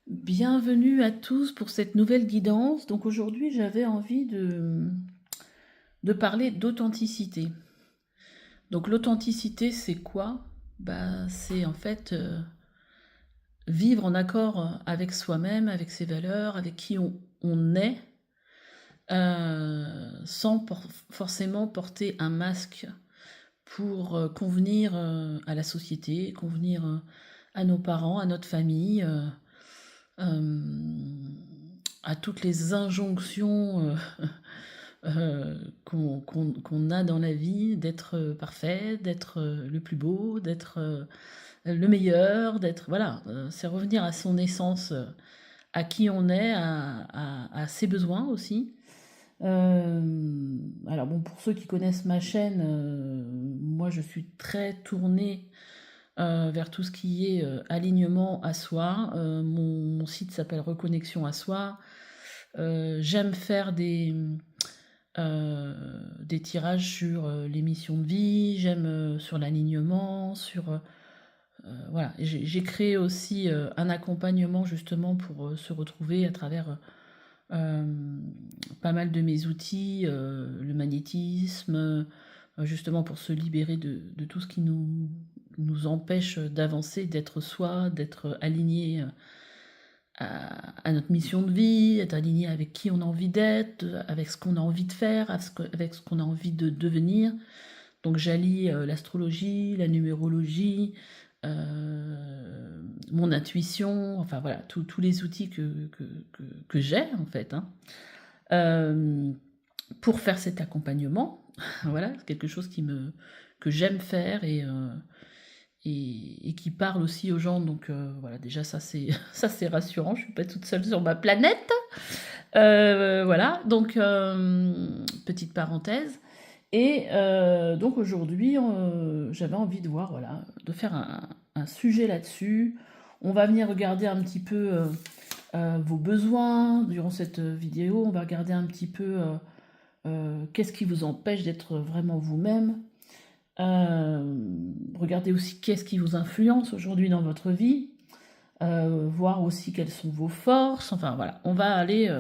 Bienvenue à tous pour cette nouvelle guidance. Donc aujourd'hui, j'avais envie de parler d'authenticité. Donc l'authenticité, c'est quoi? C'est en fait vivre en accord avec soi-même, avec ses valeurs, avec qui on est, sans forcément porter un masque pour convenir à la société, convenir à nos parents, à notre famille. À toutes les injonctions qu'on a dans la vie, d'être parfait, d'être le plus beau, d'être le meilleur, d'être... Voilà, c'est revenir à son essence, à qui on est, à ses besoins aussi. Alors bon, pour ceux qui connaissent ma chaîne, moi je suis très tournée vers tout ce qui est alignement à soi. Mon site s'appelle Reconnexion à soi. J'aime faire des tirages sur les missions de vie, j'aime sur l'alignement, sur... voilà, j'ai créé aussi un accompagnement justement pour se retrouver à travers pas mal de mes outils, le magnétisme, justement pour se libérer de tout ce qui nous empêche d'avancer, d'être soi, d'être aligné à notre mission de vie, être aligné avec qui on a envie d'être, avec ce qu'on a envie de faire, avec ce qu'on a envie de devenir. Donc j'allie l'astrologie, la numérologie, mon intuition, enfin voilà, tous les outils que j'ai en fait, hein, pour faire cet accompagnement. Voilà, c'est quelque chose que j'aime faire et qui parle aussi aux gens. Donc voilà, déjà ça c'est ça c'est rassurant, je suis pas toute seule sur ma planète. Voilà, donc petite parenthèse. Et donc aujourd'hui, j'avais envie de voir, voilà, de faire un sujet là-dessus. On va venir regarder un petit peu vos besoins durant cette vidéo. On va regarder un petit peu qu'est-ce qui vous empêche d'être vraiment vous-même. Regardez aussi qu'est-ce qui vous influence aujourd'hui dans votre vie. Voir aussi quelles sont vos forces. Enfin voilà, on va aller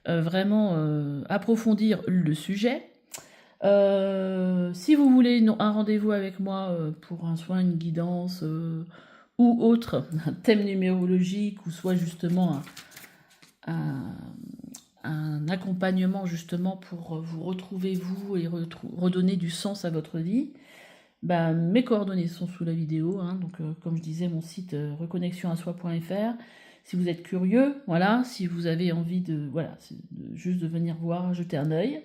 vraiment approfondir le sujet. Si vous voulez un rendez-vous avec moi pour un soin, une guidance ou autre, un thème numérologique ou soit justement un, un accompagnement justement pour vous retrouver vous et redonner du sens à votre vie, mes coordonnées sont sous la vidéo, hein, donc comme je disais, mon site reconnexionasoi.fr. Si vous êtes curieux, voilà, si vous avez envie de, voilà, juste de venir voir, jeter un œil.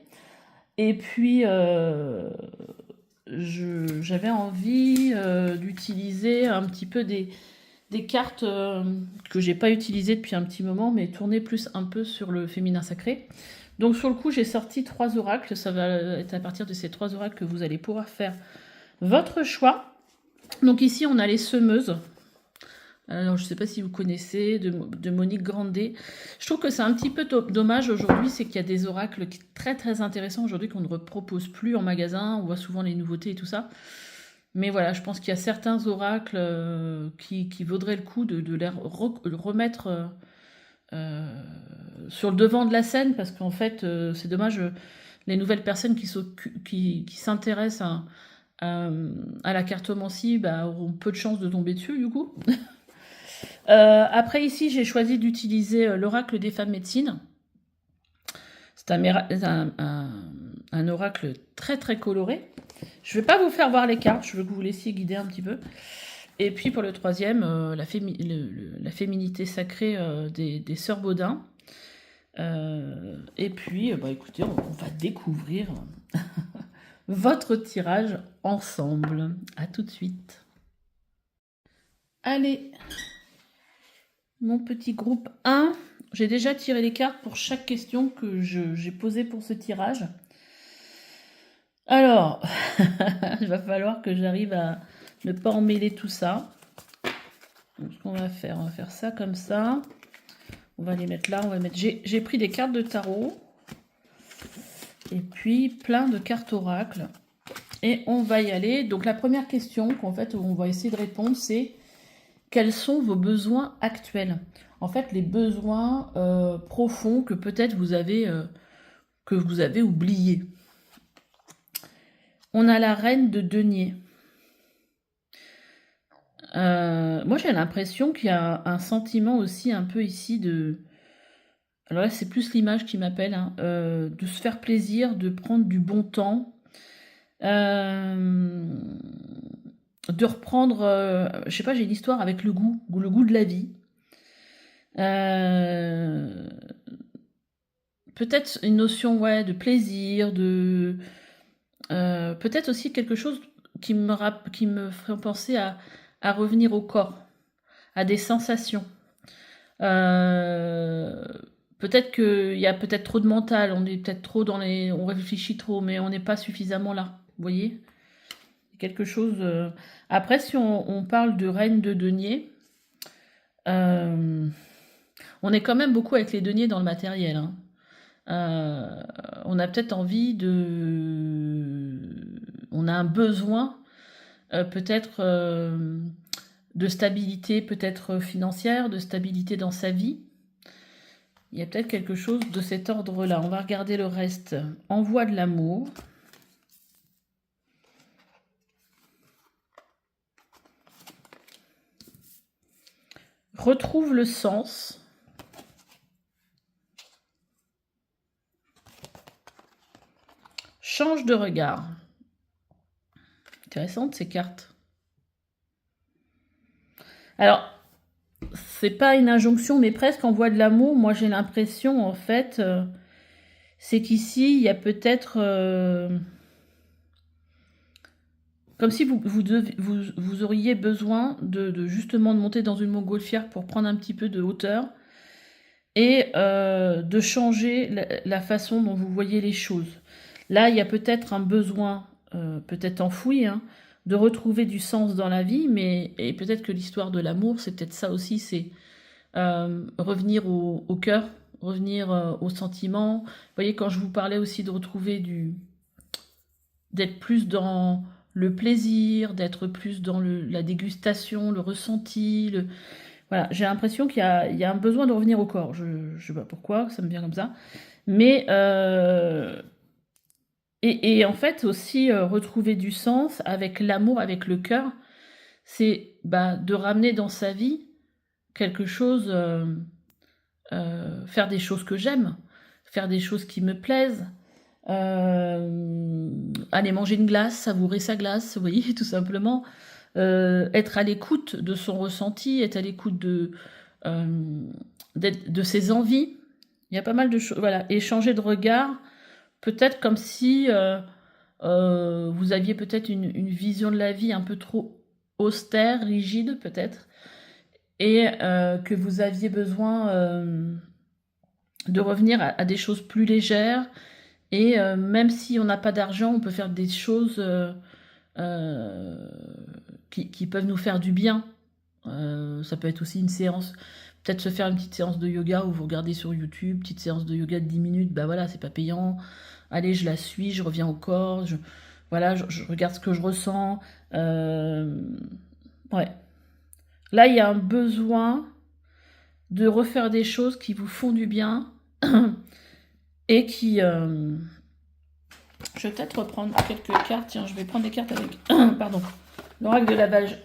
Et puis, j'avais envie d'utiliser un petit peu des cartes que j'ai pas utilisées depuis un petit moment, mais tourner plus un peu sur le féminin sacré. Donc sur le coup, j'ai sorti 3 oracles. Ça va être à partir de ces 3 oracles que vous allez pouvoir faire votre choix. Donc ici, on a les semeuses. Alors, je ne sais pas si vous connaissez, de Monique Grandet. Je trouve que c'est un petit peu dommage aujourd'hui, c'est qu'il y a des oracles très très intéressants aujourd'hui qu'on ne propose plus en magasin. On voit souvent les nouveautés et tout ça. Mais voilà, je pense qu'il y a certains oracles qui vaudraient le coup de les remettre sur le devant de la scène, parce qu'en fait, c'est dommage, les nouvelles personnes qui s'intéressent à la cartomancie auront peu de chances de tomber dessus, du coup. Après, ici, j'ai choisi d'utiliser l'oracle des femmes médecines. C'est un oracle très très coloré. Je ne vais pas vous faire voir les cartes, je veux que vous laissiez guider un petit peu. Et puis pour le troisième, la féminité sacrée des sœurs Baudin. Et puis, écoutez, on va découvrir votre tirage ensemble. À tout de suite. Allez, mon petit groupe 1. J'ai déjà tiré les cartes pour chaque question que j'ai posée pour ce tirage. Alors, il va falloir que j'arrive à ne pas emmêler tout ça. Donc, ce qu'on va faire ça comme ça. On va les mettre là. On va mettre. J'ai pris des cartes de tarot et puis plein de cartes oracle. Et on va y aller. Donc la première question qu'en fait on va essayer de répondre, c'est quels sont vos besoins actuels. En fait, les besoins profonds que peut-être vous avez oubliés. On a la reine de denier. Moi, j'ai l'impression qu'il y a un sentiment aussi un peu ici de... Alors là, c'est plus l'image qui m'appelle, hein, de se faire plaisir, de prendre du bon temps, euh, de reprendre... je sais pas, j'ai une histoire avec le goût de la vie. Peut-être une notion, ouais, de plaisir, de... peut-être aussi quelque chose qui me ferait penser à revenir au corps, à des sensations. Euh, peut-être qu'il y a peut-être trop de mental, on est peut-être trop dans les... On réfléchit trop, mais on n'est pas suffisamment là. Vous voyez? Quelque chose... Après, si on parle de reine de denier, euh, on est quand même beaucoup avec les deniers dans le matériel, hein. On a peut-être envie de... On a un besoin, peut-être de stabilité, peut-être financière, de stabilité dans sa vie. Il y a peut-être quelque chose de cet ordre-là. On va regarder le reste. Envoi de l'amour. Retrouve le sens. Change de regard. Intéressantes ces cartes. Alors, c'est pas une injonction, mais presque envoi de l'amour. Moi, j'ai l'impression, en fait, c'est qu'ici, il y a peut-être... comme si vous auriez besoin justement de monter dans une montgolfière pour prendre un petit peu de hauteur et de changer la façon dont vous voyez les choses. Là, il y a peut-être un besoin, peut-être enfoui, hein, de retrouver du sens dans la vie, et peut-être que l'histoire de l'amour, c'est peut-être ça aussi, c'est revenir au cœur, revenir au sentiment. Vous voyez, quand je vous parlais aussi de retrouver d'être plus dans le plaisir, d'être plus dans la dégustation, le ressenti. Voilà, j'ai l'impression qu'il y a un besoin de revenir au corps. Je ne sais pas pourquoi, ça me vient comme ça. Mais, et en fait, aussi, retrouver du sens avec l'amour, avec le cœur, c'est de ramener dans sa vie quelque chose, faire des choses que j'aime, faire des choses qui me plaisent, aller manger une glace, savourer sa glace, vous voyez, tout simplement. Être à l'écoute de son ressenti, être à l'écoute de ses envies. Il y a pas mal de choses. Voilà, et changer de regard, peut-être comme si vous aviez peut-être une vision de la vie un peu trop austère, rigide peut-être, et que vous aviez besoin de revenir à des choses plus légères. Et même si on n'a pas d'argent, on peut faire des choses qui peuvent nous faire du bien. Ça peut être aussi une séance, peut-être se faire une petite séance de yoga où vous regardez sur YouTube, petite séance de yoga de 10 minutes, bah voilà, c'est pas payant. Allez, je la suis, je reviens au corps, voilà, je regarde ce que je ressens. Ouais. Là, il y a un besoin de refaire des choses qui vous font du bien et qui... Je vais peut-être reprendre quelques cartes. Tiens, je vais prendre des cartes avec... Pardon. L'oracle de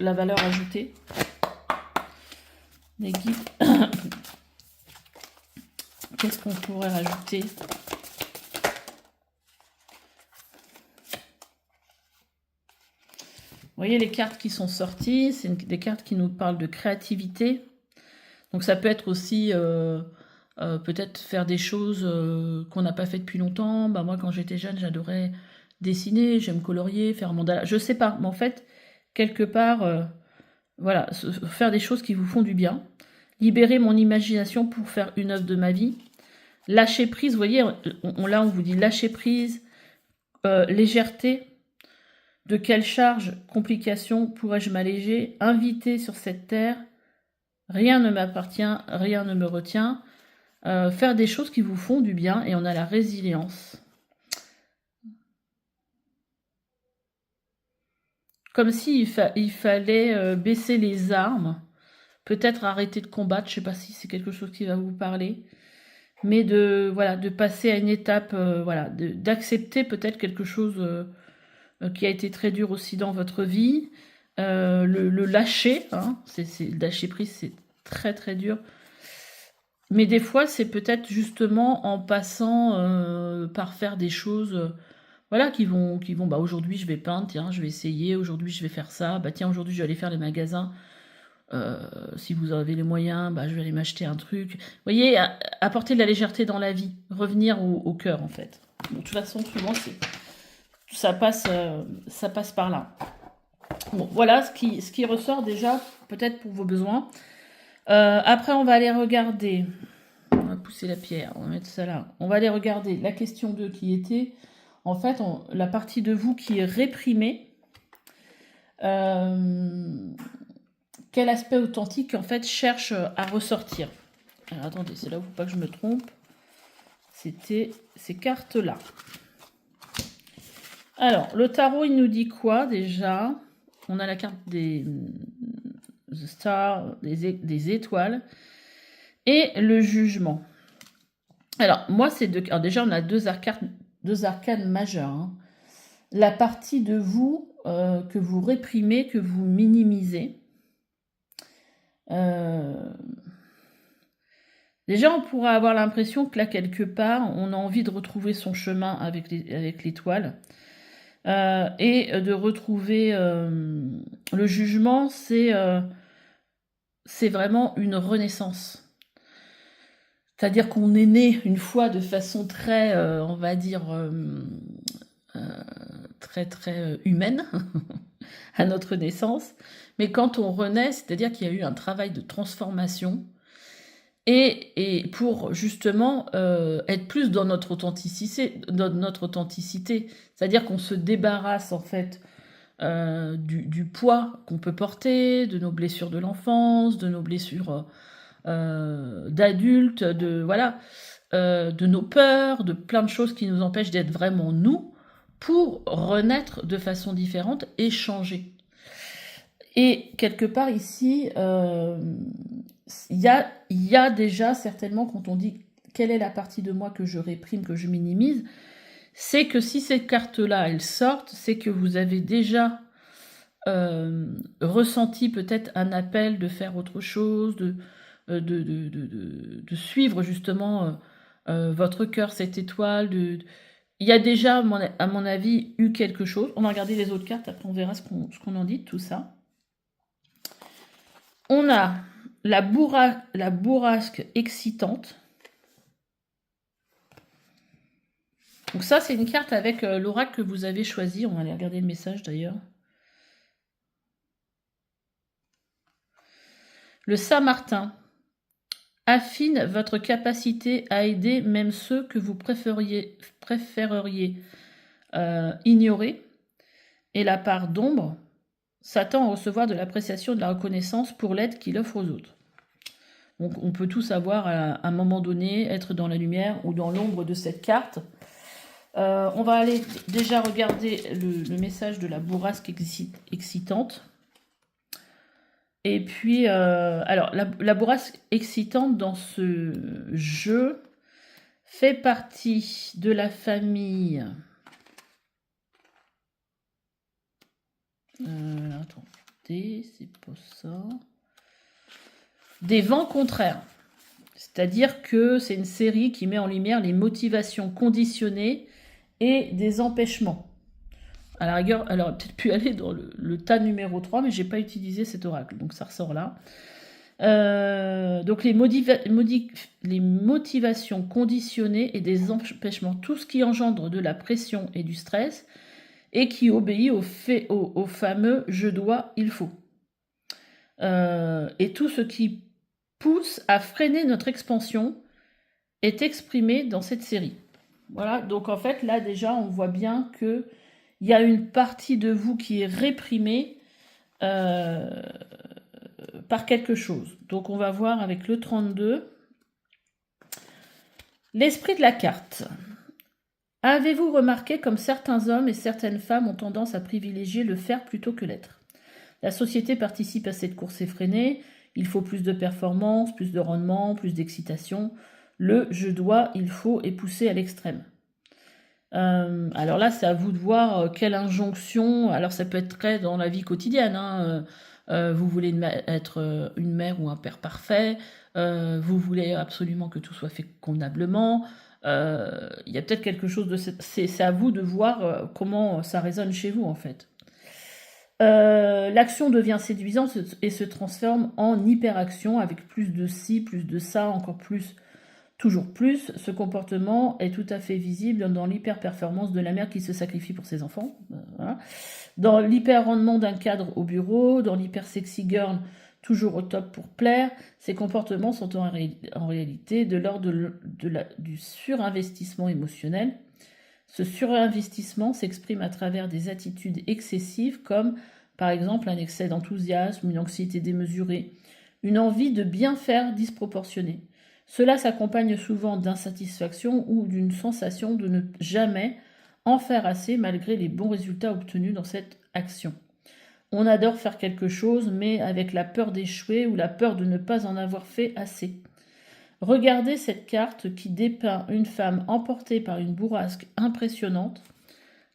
la valeur ajoutée. Les guides. Qu'est-ce qu'on pourrait rajouter? Vous voyez les cartes qui sont sorties, c'est des cartes qui nous parlent de créativité. Donc ça peut être aussi peut-être faire des choses qu'on n'a pas fait depuis longtemps. Bah, moi, quand j'étais jeune, j'adorais dessiner, j'aime colorier, faire mandala. Je sais pas, mais en fait, quelque part, voilà, faire des choses qui vous font du bien. Libérer mon imagination pour faire une œuvre de ma vie. Lâcher prise, vous voyez, là on vous dit lâcher prise, légèreté. De quelle charge, complication pourrais-je m'alléger? Invité sur cette terre, rien ne m'appartient, rien ne me retient. Faire des choses qui vous font du bien, et on a la résilience. Comme s'il fallait baisser les armes peut-être arrêter de combattre, je sais pas si c'est quelque chose qui va vous parler, mais voilà, de passer à une étape, voilà, d'accepter peut-être quelque chose qui a été très dur aussi dans votre vie, le lâcher, hein, lâcher prise, c'est très très dur. Mais des fois, c'est peut-être justement en passant par faire des choses, voilà, bah aujourd'hui je vais peindre, tiens, je vais essayer, aujourd'hui je vais faire ça, bah tiens, aujourd'hui je vais aller faire les magasins, si vous avez les moyens, bah je vais aller m'acheter un truc. Vous voyez, apporter de la légèreté dans la vie, revenir au cœur en fait. Bon, de toute façon, souvent, ça passe par là. Bon, voilà ce qui ressort déjà, peut-être pour vos besoins. Après, on va aller regarder. On va pousser la pierre, on va mettre ça là. On va aller regarder la question 2 qui était, en fait, la partie de vous qui est réprimée. Quel aspect authentique, en fait, cherche à ressortir. Alors, attendez, c'est là où il ne faut pas que je me trompe. C'était ces cartes-là. Alors, le tarot, il nous dit quoi, déjà? On a la carte des stars, des étoiles, et le jugement. Alors, moi, c'est deux... Alors, déjà, on a deux arcanes majeures. Hein. La partie de vous que vous réprimez, que vous minimisez. Déjà, on pourrait avoir l'impression que là, quelque part, on a envie de retrouver son chemin avec l'étoile. Et de retrouver le jugement, c'est vraiment une renaissance. C'est-à-dire qu'on est né une fois de façon très, on va dire, très très humaine à notre naissance. Mais quand on renaît, c'est-à-dire qu'il y a eu un travail de transformation et pour justement être plus dans notre authenticité, c'est-à-dire qu'on se débarrasse en fait du poids qu'on peut porter, de nos blessures de l'enfance, de nos blessures d'adultes, de nos peurs, de plein de choses qui nous empêchent d'être vraiment nous, pour renaître de façon différente et changer. Et quelque part ici, il y a déjà certainement, quand on dit quelle est la partie de moi que je réprime, que je minimise, c'est que si ces cartes-là, elles sortent, c'est que vous avez déjà ressenti peut-être un appel de faire autre chose, de suivre justement votre cœur, cette étoile. Il y a déjà, à mon avis, eu quelque chose. On va regarder les autres cartes, après on verra ce qu'on en dit de tout ça. On a la bourrasque excitante. Donc ça, c'est une carte avec l'oracle que vous avez choisi. On va aller regarder le message d'ailleurs. Le Saint-Martin affine votre capacité à aider même ceux que vous préféreriez ignorer. Et la part d'ombre s'attend à recevoir de l'appréciation et de la reconnaissance pour l'aide qu'il offre aux autres. Donc on peut tous avoir à un moment donné, être dans la lumière ou dans l'ombre de cette carte. On va aller déjà regarder le message de la bourrasque excitante. Et puis, alors, la bourrasque excitante dans ce jeu fait partie de la famille... attendez, c'est pas ça. Des vents contraires. C'est-à-dire que c'est une série qui met en lumière les motivations conditionnées et des empêchements. À la rigueur, elle aurait peut-être pu aller dans le tas numéro 3, mais je n'ai pas utilisé cet oracle, donc ça ressort là. Donc les motivations conditionnées et des empêchements, tout ce qui engendre de la pression et du stress, et qui obéit au fameux « je dois, il faut ». Et tout ce qui pousse à freiner notre expansion est exprimé dans cette série. Voilà, donc en fait, là déjà, on voit bien qu'il y a une partie de vous qui est réprimée par quelque chose. Donc on va voir avec le 32. L'esprit de la carte. Avez-vous remarqué comme certains hommes et certaines femmes ont tendance à privilégier le faire plutôt que l'être? La société participe à cette course effrénée. il faut plus de performance, plus de rendement, plus d'excitation. Le je dois, il faut est poussé à l'extrême. Alors là, c'est à vous de voir quelle injonction. Alors ça peut être très dans la vie quotidienne, hein. Vous voulez être une mère ou un père parfait. Vous voulez absolument que tout soit fait convenablement. Il y a peut-être quelque chose de... C'est à vous de voir comment ça résonne chez vous, en fait. L'action devient séduisante et se transforme en hyperaction avec plus de ci, plus de ça, encore plus, toujours plus. Ce comportement est tout à fait visible dans l'hyper-performance de la mère qui se sacrifie pour ses enfants. Voilà. Dans l'hyper-rendement d'un cadre au bureau, dans l'hyper-sexy girl toujours au top pour plaire. Ces comportements sont en réalité de l'ordre du surinvestissement émotionnel. Ce surinvestissement s'exprime à travers des attitudes excessives comme par exemple un excès d'enthousiasme, une anxiété démesurée, une envie de bien faire disproportionnée. Cela s'accompagne souvent d'insatisfaction ou d'une sensation de ne jamais en faire assez malgré les bons résultats obtenus dans cette action. On adore faire quelque chose, mais avec la peur d'échouer ou la peur de ne pas en avoir fait assez. Regardez cette carte qui dépeint une femme emportée par une bourrasque impressionnante.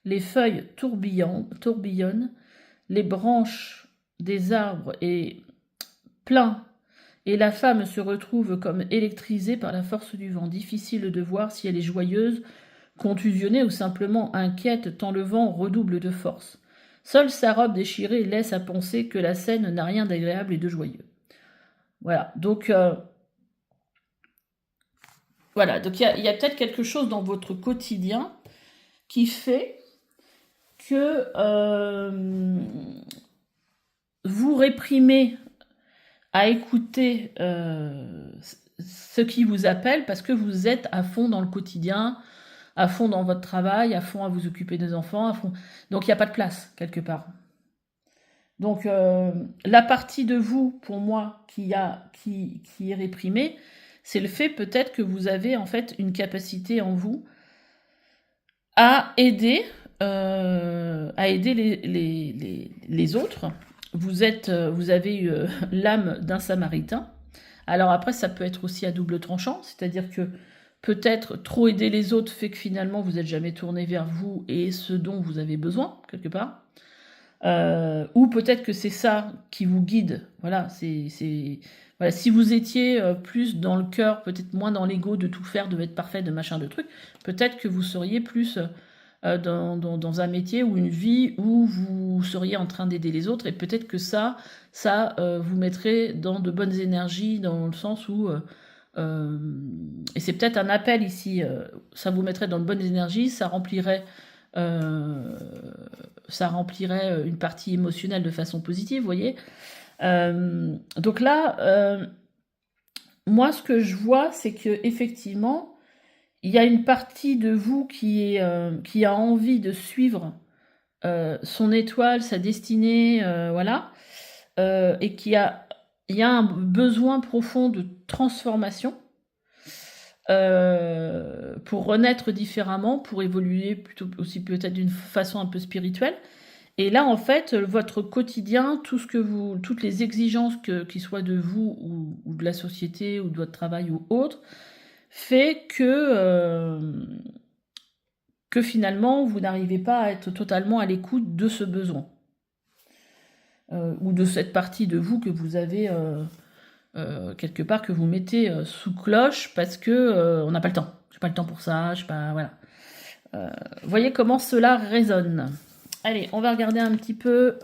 Les feuilles tourbillonnent, les branches des arbres est plein et la femme se retrouve comme électrisée par la force du vent. Difficile de voir si elle est joyeuse, contusionnée ou simplement inquiète tant le vent redouble de force. Seule sa robe déchirée laisse à penser que la scène n'a rien d'agréable et de joyeux. Voilà, donc voilà, donc il y a peut-être quelque chose dans votre quotidien qui fait que vous réprimez à écouter ce qui vous appelle parce que vous êtes à fond dans le quotidien, à fond dans votre travail, à fond à vous occuper des enfants, à fond. Donc il n'y a pas de place quelque part. Donc la partie de vous, pour moi, qui est réprimée, c'est le fait peut-être que vous avez en fait une capacité en vous à aider les autres. Vous avez eu l'âme d'un samaritain. Alors après, ça peut être aussi à double tranchant, c'est-à-dire que peut-être trop aider les autres fait que finalement vous n'êtes jamais tourné vers vous et ce dont vous avez besoin, quelque part. Ou peut-être que c'est ça qui vous guide. Voilà, voilà, si vous étiez plus dans le cœur, peut-être moins dans l'ego de tout faire, de être parfait, de machin, de trucs, peut-être que vous seriez plus dans un métier ou une vie où vous seriez en train d'aider les autres et peut-être que ça vous mettrait dans de bonnes énergies, dans le sens où et c'est peut-être un appel ici, ça vous mettrait dans de bonnes énergies, ça remplirait une partie émotionnelle de façon positive, vous voyez. Donc là, moi, ce que je vois, c'est que effectivement, il y a une partie de vous qui a envie de suivre son étoile, sa destinée, voilà, et il y a un besoin profond de transformation. Pour renaître différemment, pour évoluer plutôt aussi peut-être d'une façon un peu spirituelle. Et là, en fait, votre quotidien, toutes les exigences qui soient de vous ou de la société ou de votre travail ou autre, fait que finalement, vous n'arrivez pas à être totalement à l'écoute de ce besoin. Ou de cette partie de vous que vous avez quelque part, que vous mettez sous cloche parce que on n'a pas le temps. J'ai pas le temps pour ça, je sais pas, voilà. Voyez comment cela résonne. Allez, on va regarder un petit peu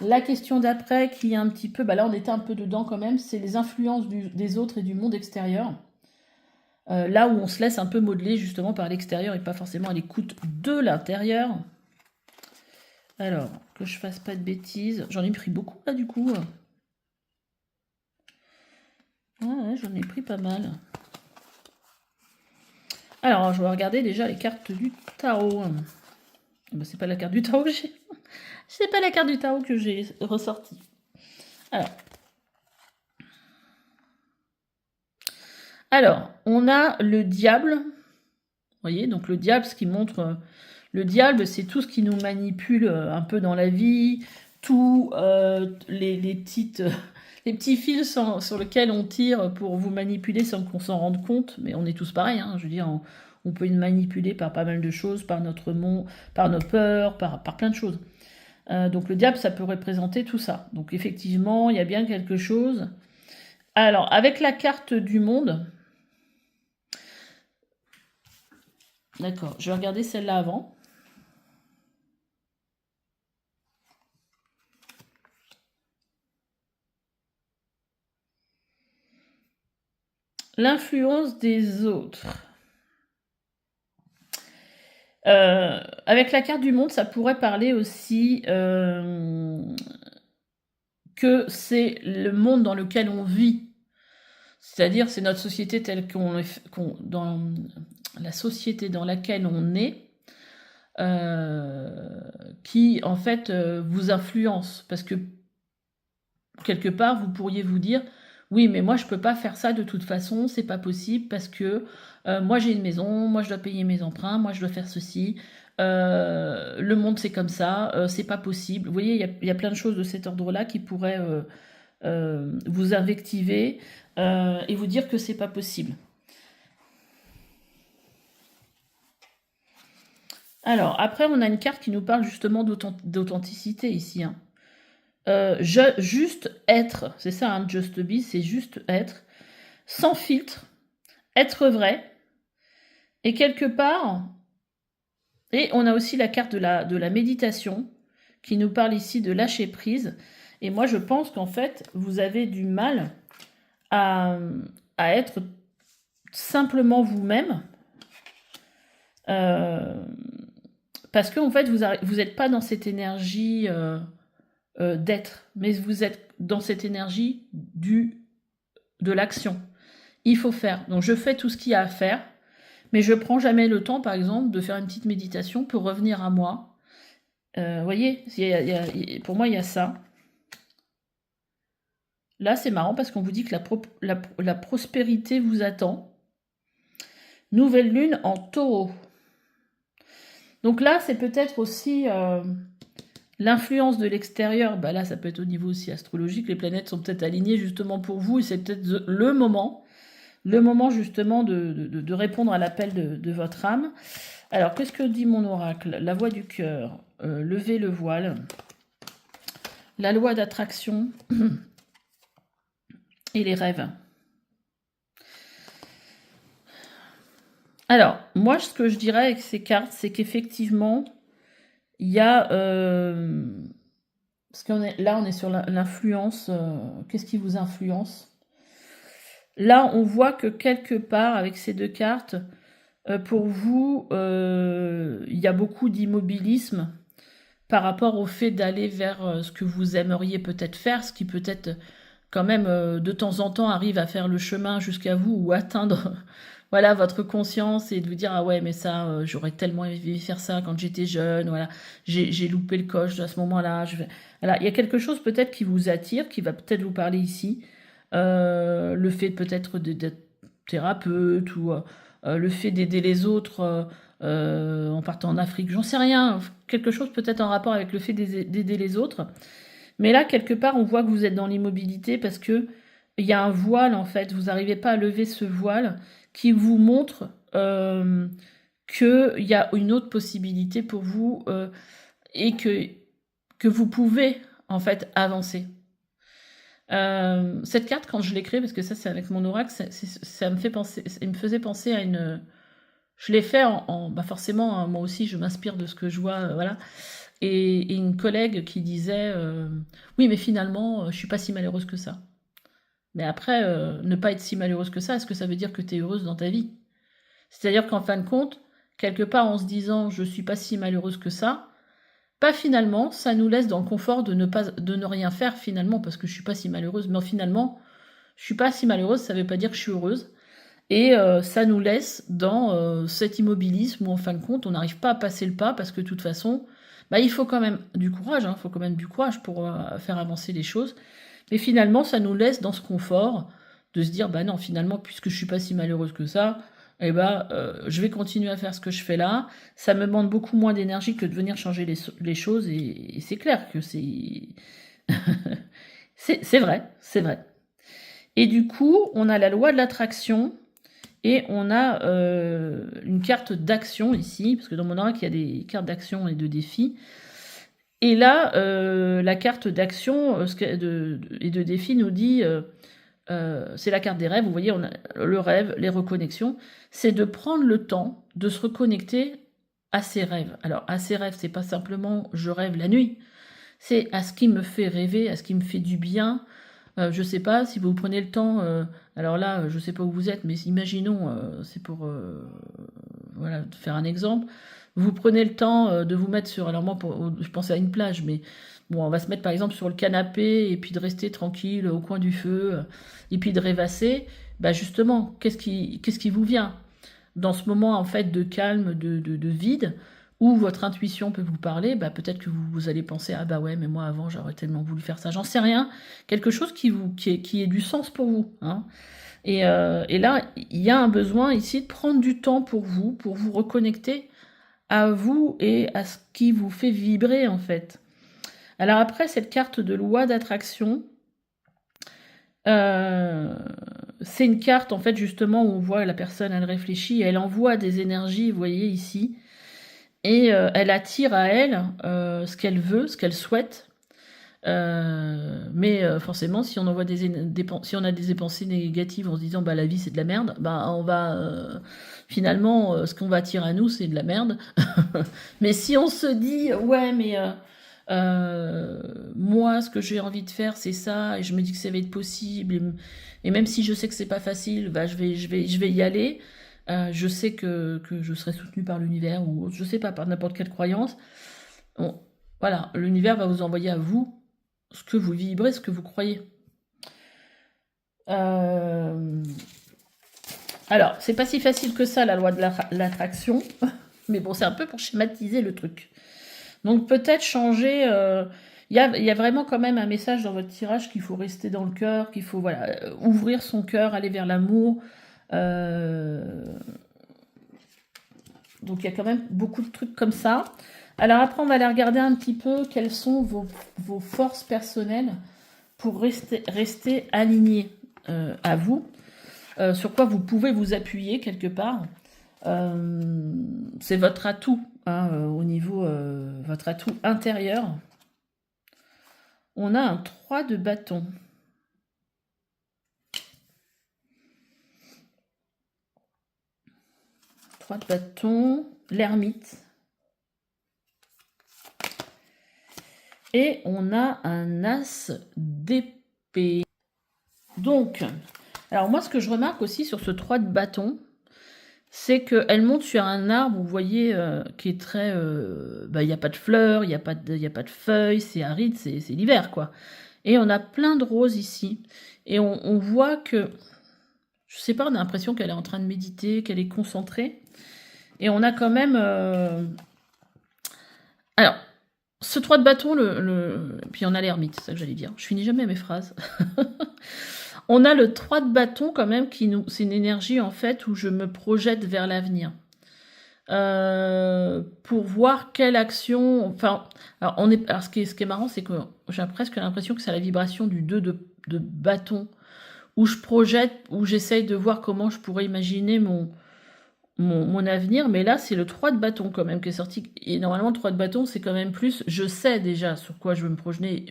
la question d'après qui est un petit peu... Bah là, on était un peu dedans quand même. C'est les influences des autres et du monde extérieur. Là où on se laisse un peu modeler justement par l'extérieur et pas forcément à l'écoute de l'intérieur. Alors, que je fasse pas de bêtises. J'en ai pris beaucoup là du coup. Ouais, j'en ai pris pas mal. Alors, je vais regarder déjà les cartes du tarot. Ben, c'est pas la carte du tarot que j'ai. C'est pas la carte du tarot que j'ai ressortie. Alors, on a le diable. Vous voyez, donc le diable, ce qui montre... le diable, c'est tout ce qui nous manipule un peu dans la vie, tous les les petits fils sur lesquels on tire pour vous manipuler sans qu'on s'en rende compte, mais on est tous pareils, hein, je veux dire, on peut être manipulé par pas mal de choses, par notre monde, par nos peurs, par plein de choses. Donc le diable, ça peut représenter tout ça. Donc effectivement, il y a bien quelque chose. Alors, avec la carte du monde, d'accord, je vais regarder celle-là avant. L'influence des autres. Avec la carte du monde, ça pourrait parler aussi que c'est le monde dans lequel on vit. C'est-à-dire, c'est notre société telle dans la société dans laquelle on est, qui en fait vous influence. Parce que quelque part, vous pourriez vous dire, oui, mais moi je peux pas faire ça de toute façon, c'est pas possible parce que moi j'ai une maison, moi je dois payer mes emprunts, moi je dois faire ceci. Le monde c'est comme ça, c'est pas possible. Vous voyez, il y a plein de choses de cet ordre-là qui pourraient vous invectiver et vous dire que c'est pas possible. Alors, après, on a une carte qui nous parle justement d'authenticité ici. Hein. Juste être, c'est ça, hein, just be, c'est juste être, sans filtre, être vrai, et quelque part, et on a aussi la carte de la méditation, qui nous parle ici de lâcher prise, et moi je pense qu'en fait, vous avez du mal à être simplement vous-même, parce que en fait, vous n'êtes pas dans cette énergie d'être, mais vous êtes dans cette énergie de l'action. Il faut faire. Donc je fais tout ce qu'il y a à faire, mais je prends jamais le temps, par exemple, de faire une petite méditation pour revenir à moi. Vous voyez, pour moi, il y a ça. Là, c'est marrant parce qu'on vous dit que la prospérité vous attend. Nouvelle lune en taureau. Donc là, c'est peut-être aussi l'influence de l'extérieur. Bah là, ça peut être au niveau aussi astrologique. Les planètes sont peut-être alignées justement pour vous et c'est peut-être le moment justement de répondre à l'appel de votre âme. Alors, qu'est-ce que dit mon oracle? La voix du cœur, lever le voile, la loi d'attraction et les rêves. Alors, moi, ce que je dirais avec ces cartes, c'est qu'effectivement, il y a... parce qu'on est, là, on est sur l'influence. Qu'est-ce qui vous influence? Là, on voit que quelque part, avec ces deux cartes, pour vous, il y a beaucoup d'immobilisme par rapport au fait d'aller vers ce que vous aimeriez peut-être faire, ce qui peut-être quand même de temps en temps arrive à faire le chemin jusqu'à vous ou atteindre voilà votre conscience et de vous dire ah ouais mais ça j'aurais tellement aimé faire ça quand j'étais jeune, voilà, j'ai loupé le coche à ce moment-là. Voilà, il y a quelque chose peut-être qui vous attire, qui va peut-être vous parler ici. Le fait peut-être d'être thérapeute ou le fait d'aider les autres en partant en Afrique, j'en sais rien, quelque chose peut-être en rapport avec le fait d'aider les autres. Mais là, quelque part, on voit que vous êtes dans l'immobilité parce que il y a un voile en fait, vous n'arrivez pas à lever ce voile qui vous montre qu'il y a une autre possibilité pour vous et que vous pouvez en fait avancer. Cette carte, quand je l'ai créée, parce que ça c'est avec mon oracle, ça me fait penser, il me faisait penser à une... Je l'ai fait bah forcément, hein, moi aussi je m'inspire de ce que je vois, voilà. Et une collègue qui disait oui mais finalement je suis pas si malheureuse que ça. Mais après, ne pas être si malheureuse que ça, est-ce que ça veut dire que tu es heureuse dans ta vie? C'est-à-dire qu'en fin de compte, quelque part en se disant je suis pas si malheureuse que ça, pas finalement, ça nous laisse dans le confort de ne rien faire finalement, parce que je suis pas si malheureuse, mais finalement, je suis pas si malheureuse, ça veut pas dire que je suis heureuse. Et ça nous laisse dans cet immobilisme où en fin de compte, on n'arrive pas à passer le pas parce que de toute façon, bah, il faut quand même du courage, hein, faut quand même du courage pour faire avancer les choses. Mais finalement, ça nous laisse dans ce confort de se dire, bah non, finalement, puisque je suis pas si malheureuse que ça, eh ben, je vais continuer à faire ce que je fais là. Ça me demande beaucoup moins d'énergie que de venir changer les choses. Et c'est clair que c'est... C'est vrai, c'est vrai. Et du coup, on a la loi de l'attraction et on a une carte d'action ici, parce que dans mon oracle, il y a des cartes d'action et de défis. Et là, la carte d'action et de défi nous dit, c'est la carte des rêves, vous voyez, on a le rêve, les reconnexions, c'est de prendre le temps de se reconnecter à ses rêves. Alors, à ses rêves, c'est pas simplement je rêve la nuit, c'est à ce qui me fait rêver, à ce qui me fait du bien. Je sais pas, si vous prenez le temps, alors là, je sais pas où vous êtes, mais imaginons, c'est pour voilà, faire un exemple, vous prenez le temps de vous mettre sur, alors moi, je pensais à une plage, mais bon, on va se mettre par exemple sur le canapé et puis de rester tranquille au coin du feu, et puis de rêvasser, bah justement, qu'est-ce qui vous vient dans ce moment en fait de calme, de vide, où votre intuition peut vous parler, bah peut-être que vous allez penser ah bah ouais mais moi avant j'aurais tellement voulu faire ça, j'en sais rien, quelque chose qui ait du sens pour vous, hein. Et là il y a un besoin ici de prendre du temps pour vous reconnecter à vous et à ce qui vous fait vibrer en fait. Alors après cette carte de loi d'attraction, c'est une carte en fait justement où on voit la personne, elle réfléchit, elle envoie des énergies, vous voyez ici, et elle attire à elle ce qu'elle veut, ce qu'elle souhaite. Mais forcément, si on envoie si on a des pensées négatives en se disant bah la vie c'est de la merde, bah on va finalement ce qu'on va attirer à nous c'est de la merde. Mais si on se dit ouais mais moi ce que j'ai envie de faire c'est ça et je me dis que ça va être possible et même si je sais que c'est pas facile, bah je vais y aller. Je sais que je serai soutenue par l'univers ou je sais pas par n'importe quelle croyance. Bon, voilà, l'univers va vous envoyer à vous ce que vous vibrez, ce que vous croyez. Alors, c'est pas si facile que ça, la loi de l'attraction, mais bon, c'est un peu pour schématiser le truc. Donc, peut-être changer. Il y a vraiment quand même un message dans votre tirage qu'il faut rester dans le cœur, qu'il faut voilà, ouvrir son cœur, aller vers l'amour. Donc, il y a quand même beaucoup de trucs comme ça. Alors après, on va aller regarder un petit peu quelles sont vos forces personnelles pour rester aligné à vous, sur quoi vous pouvez vous appuyer quelque part. C'est votre atout, hein, au niveau votre atout intérieur. On a un 3 de bâton. De bâton, l'ermite. Et on a un as d'épée. Donc, alors moi ce que je remarque aussi sur ce 3 de bâton, c'est qu'elle monte sur un arbre, vous voyez, qui est très... il n'y a pas de fleurs, il n'y a pas de feuilles, c'est aride, c'est l'hiver, quoi. Et on a plein de roses ici. Et on voit que, je sais pas, on a l'impression qu'elle est en train de méditer, qu'elle est concentrée. Et on a quand même... Alors, ce 3 de bâton, puis on a l'ermite, c'est ça que j'allais dire. Je finis jamais mes phrases. On a le 3 de bâton quand même, c'est une énergie en fait où je me projette vers l'avenir. Pour voir quelle action... Enfin, alors, ce qui est marrant, c'est que j'ai presque l'impression que c'est la vibration du 2 de bâton, où je projette, où j'essaye de voir comment je pourrais imaginer mon avenir, mais là c'est le 3 de bâton quand même qui est sorti, et normalement le 3 de bâton c'est quand même plus, je sais déjà sur quoi je veux me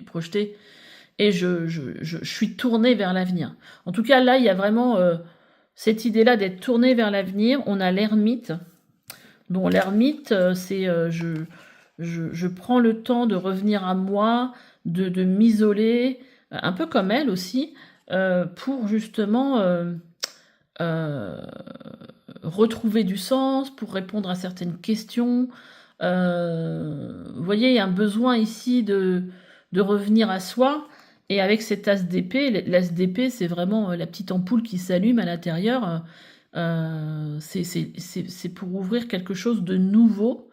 projeter, et je suis tournée vers l'avenir. En tout cas là il y a vraiment cette idée-là d'être tournée vers l'avenir. On a l'ermite, dont l'ermite c'est je prends le temps de revenir à moi, de m'isoler, un peu comme elle aussi, pour justement... retrouver du sens, pour répondre à certaines questions. Vous voyez, il y a un besoin ici de revenir à soi. Et avec cet as d'épée, l'as d'épée, c'est vraiment la petite ampoule qui s'allume à l'intérieur. C'est pour ouvrir quelque chose de nouveau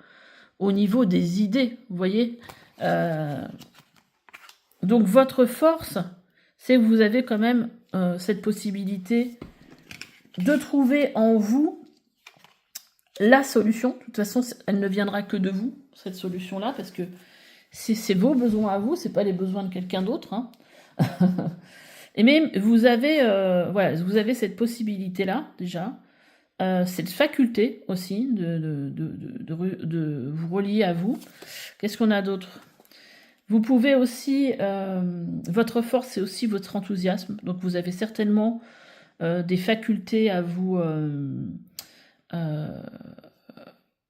au niveau des idées, vous voyez. Donc votre force, c'est que vous avez quand même cette possibilité de trouver en vous la solution. De toute façon, elle ne viendra que de vous, cette solution-là, parce que c'est vos besoins à vous, c'est pas les besoins de quelqu'un d'autre, hein. Et même, vous avez, voilà, vous avez cette possibilité-là, déjà, cette faculté aussi de vous relier à vous. Qu'est-ce qu'on a d'autre? Vous pouvez aussi, votre force, c'est aussi votre enthousiasme. Donc, vous avez certainement des facultés à vous...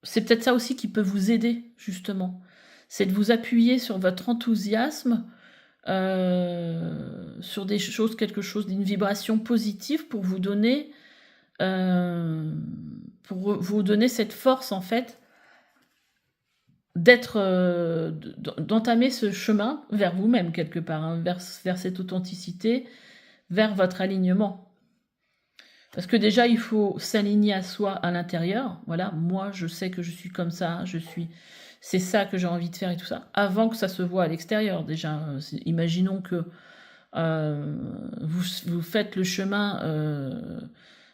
c'est peut-être ça aussi qui peut vous aider, justement. C'est de vous appuyer sur votre enthousiasme, sur des choses, quelque chose, d'une vibration positive pour vous donner cette force, en fait, d'entamer ce chemin vers vous-même, quelque part, hein, vers cette authenticité, vers votre alignement. Parce que déjà, il faut s'aligner à soi à l'intérieur. Voilà, moi, je sais que je suis comme ça, c'est ça que j'ai envie de faire et tout ça, avant que ça se voit à l'extérieur. Déjà, imaginons que vous faites le chemin.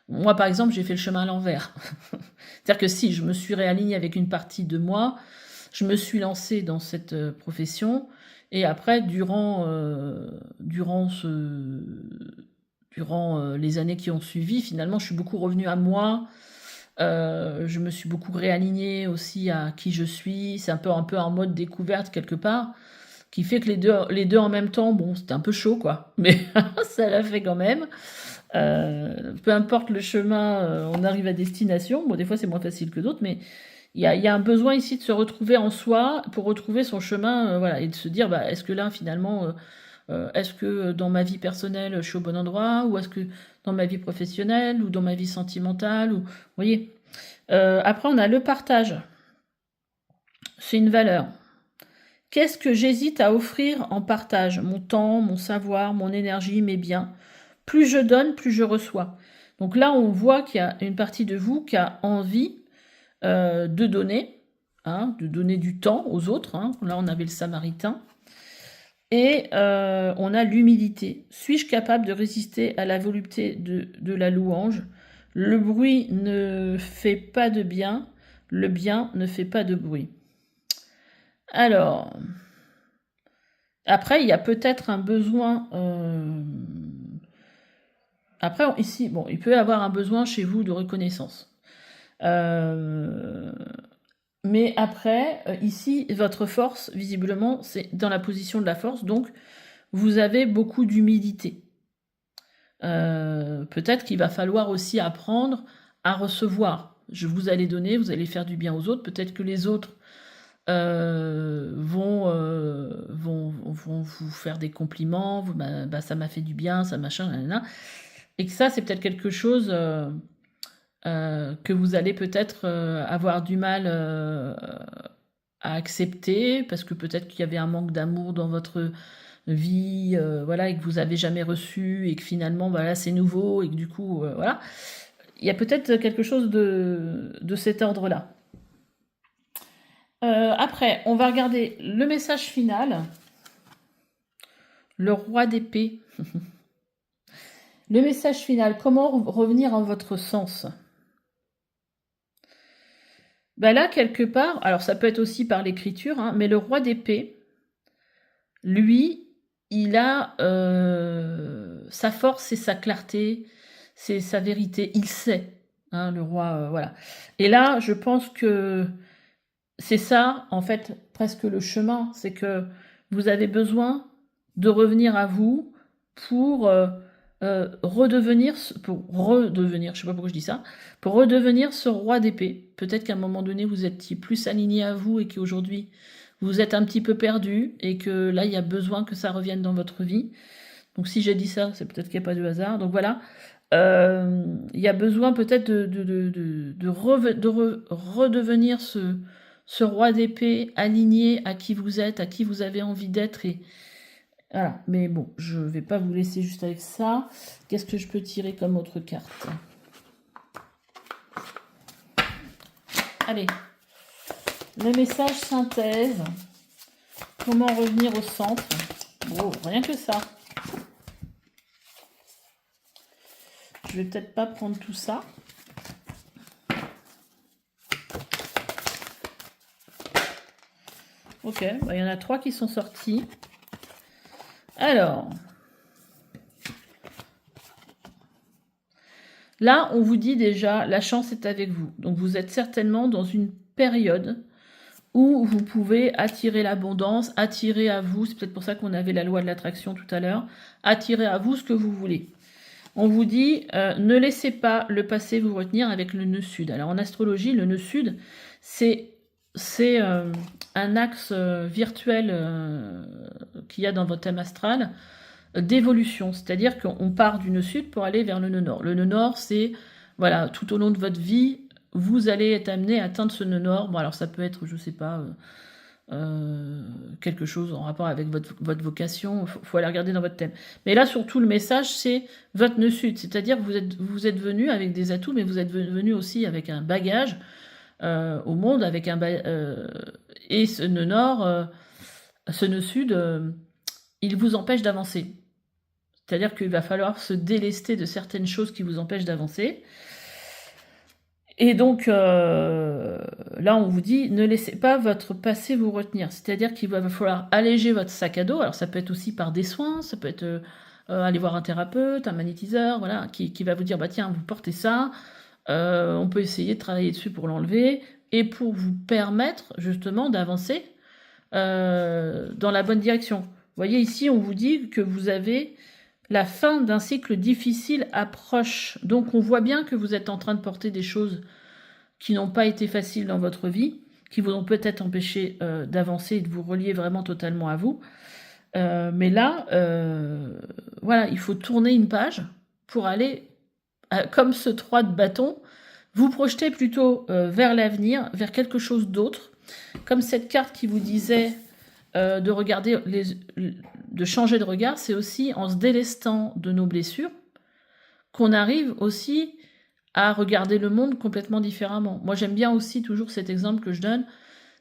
Moi, par exemple, j'ai fait le chemin à l'envers. C'est-à-dire que si je me suis réalignée avec une partie de moi, je me suis lancée dans cette profession, et après, durant les années qui ont suivi, finalement, je suis beaucoup revenue à moi. Je me suis beaucoup réalignée aussi à qui je suis. C'est un peu en mode découverte quelque part, qui fait que les deux en même temps, bon, c'était un peu chaud, quoi. Mais ça l'a fait quand même. Peu importe le chemin, on arrive à destination. Bon, des fois, c'est moins facile que d'autres, mais il y a un besoin ici de se retrouver en soi pour retrouver son chemin, voilà, et de se dire, bah, est-ce que là, finalement, est-ce que dans ma vie personnelle, je suis au bon endroit, ou est-ce que dans ma vie professionnelle, ou dans ma vie sentimentale, ou, vous voyez. Après, on a le partage. C'est une valeur. Qu'est-ce que j'hésite à offrir en partage? Mon temps, mon savoir, mon énergie, mes biens. Plus je donne, plus je reçois. Donc là, on voit qu'il y a une partie de vous qui a envie de donner, hein, de donner du temps aux autres. Hein. Là, on avait le Samaritain. Et on a l'humilité. Suis-je capable de résister à la volupté de la louange? Le bruit ne fait pas de bien, le bien ne fait pas de bruit. Alors, après, il y a peut-être un besoin... Après, ici, bon, il peut y avoir un besoin chez vous de reconnaissance. Mais après, ici, votre force, visiblement, c'est dans la position de la force, donc vous avez beaucoup d'humilité. Peut-être qu'il va falloir aussi apprendre à recevoir. Vous allez donner, vous allez faire du bien aux autres. Peut-être que les autres vont vous faire des compliments. Ça m'a fait du bien, ça machin, nanana. Et que ça, c'est peut-être quelque chose que vous allez peut-être avoir du mal à accepter, parce que peut-être qu'il y avait un manque d'amour dans votre vie, voilà, et que vous avez jamais reçu, et que finalement, voilà, c'est nouveau, et que du coup, voilà. Il y a peut-être quelque chose de cet ordre-là. Après, on va regarder le message final. Le roi d'épée. Le message final, comment revenir en votre sens? Ben là, quelque part, alors ça peut être aussi par l'écriture, hein, mais le roi d'épée, lui, il a sa force et sa clarté, c'est sa vérité, il sait, hein, le roi, voilà. Et là, je pense que c'est ça, en fait, presque le chemin, c'est que vous avez besoin de revenir à vous pour redevenir, je sais pas pourquoi je dis ça, pour redevenir ce roi d'épée. Peut-être qu'à un moment donné, vous étiez plus aligné à vous et qu'aujourd'hui, vous êtes un petit peu perdu et que là, il y a besoin que ça revienne dans votre vie. Donc si j'ai dit ça, c'est peut-être qu'il n'y a pas de hasard. Donc voilà, il y a besoin peut-être de redevenir ce roi d'épée aligné à qui vous êtes, à qui vous avez envie d'être. Et voilà. Mais bon, je ne vais pas vous laisser juste avec ça. Qu'est-ce que je peux tirer comme autre carte? Allez. Le message synthèse. Comment revenir au centre? Bon, rien que ça. Je vais peut-être pas prendre tout ça. Ok, il y en a 3 qui sont sortis. Alors, Là, on vous dit déjà, la chance est avec vous. Donc, vous êtes certainement dans une période où vous pouvez attirer l'abondance, attirer à vous, c'est peut-être pour ça qu'on avait la loi de l'attraction tout à l'heure, attirer à vous ce que vous voulez. On vous dit, ne laissez pas le passé vous retenir avec le nœud sud. Alors en astrologie, le nœud sud, c'est un axe virtuel qu'il y a dans votre thème astral d'évolution. C'est-à-dire qu'on part du nœud sud pour aller vers le nœud nord. Le nœud nord, c'est, voilà, tout au long de votre vie, vous allez être amené à atteindre ce nœud nord. Bon, alors ça peut être, je sais pas, quelque chose en rapport avec votre vocation, il faut aller regarder dans votre thème. Mais là, surtout, le message, c'est votre nœud sud, c'est-à-dire que vous êtes venu avec des atouts, mais vous êtes venu aussi avec un bagage au monde, avec et ce nœud nord, ce nœud sud, il vous empêche d'avancer. C'est-à-dire qu'il va falloir se délester de certaines choses qui vous empêchent d'avancer. Et donc, là, on vous dit, ne laissez pas votre passé vous retenir. C'est-à-dire qu'il va falloir alléger votre sac à dos. Alors, ça peut être aussi par des soins, ça peut être aller voir un thérapeute, un magnétiseur, voilà, qui va vous dire, bah tiens, vous portez ça, on peut essayer de travailler dessus pour l'enlever, et pour vous permettre, justement, d'avancer dans la bonne direction. Vous voyez, ici, on vous dit que vous avez la fin d'un cycle difficile approche. Donc on voit bien que vous êtes en train de porter des choses qui n'ont pas été faciles dans votre vie, qui vous ont peut-être empêché d'avancer et de vous relier vraiment totalement à vous. Mais là, voilà, il faut tourner une page pour aller, comme ce 3 de bâton, vous projeter plutôt vers l'avenir, vers quelque chose d'autre. Comme cette carte qui vous disait de regarder, de changer de regard, c'est aussi en se délestant de nos blessures qu'on arrive aussi à regarder le monde complètement différemment. Moi, j'aime bien aussi toujours cet exemple que je donne,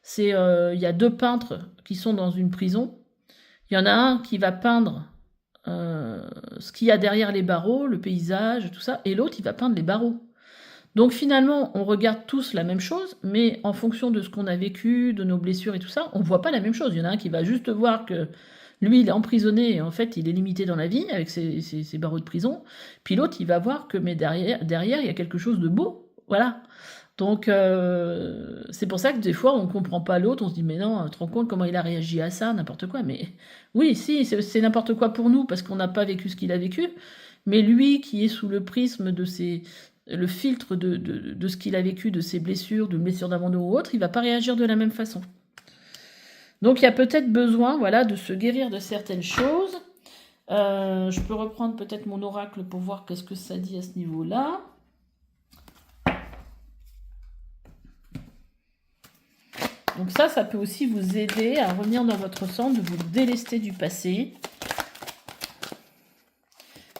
c'est il y a 2 peintres qui sont dans une prison. Il y en a un qui va peindre ce qu'il y a derrière les barreaux, le paysage, tout ça, et l'autre, il va peindre les barreaux. Donc finalement, on regarde tous la même chose, mais en fonction de ce qu'on a vécu, de nos blessures et tout ça, on ne voit pas la même chose. Il y en a un qui va juste voir que lui, il est emprisonné et en fait, il est limité dans la vie avec ses barreaux de prison. Puis l'autre, il va voir que mais derrière, il y a quelque chose de beau. Voilà. Donc c'est pour ça que des fois, on ne comprend pas l'autre. On se dit, mais non, tu te rends compte comment il a réagi à ça, n'importe quoi. Mais oui, si, c'est n'importe quoi pour nous parce qu'on n'a pas vécu ce qu'il a vécu. Mais lui, qui est sous le prisme de le filtre de ce qu'il a vécu, de ses blessures, de blessures d'abandon ou autre, il va pas réagir de la même façon. Donc il y a peut-être besoin, voilà, de se guérir de certaines choses. Je peux reprendre peut-être mon oracle pour voir qu'est-ce que ça dit à ce niveau-là. Donc ça peut aussi vous aider à revenir dans votre centre, de vous délester du passé.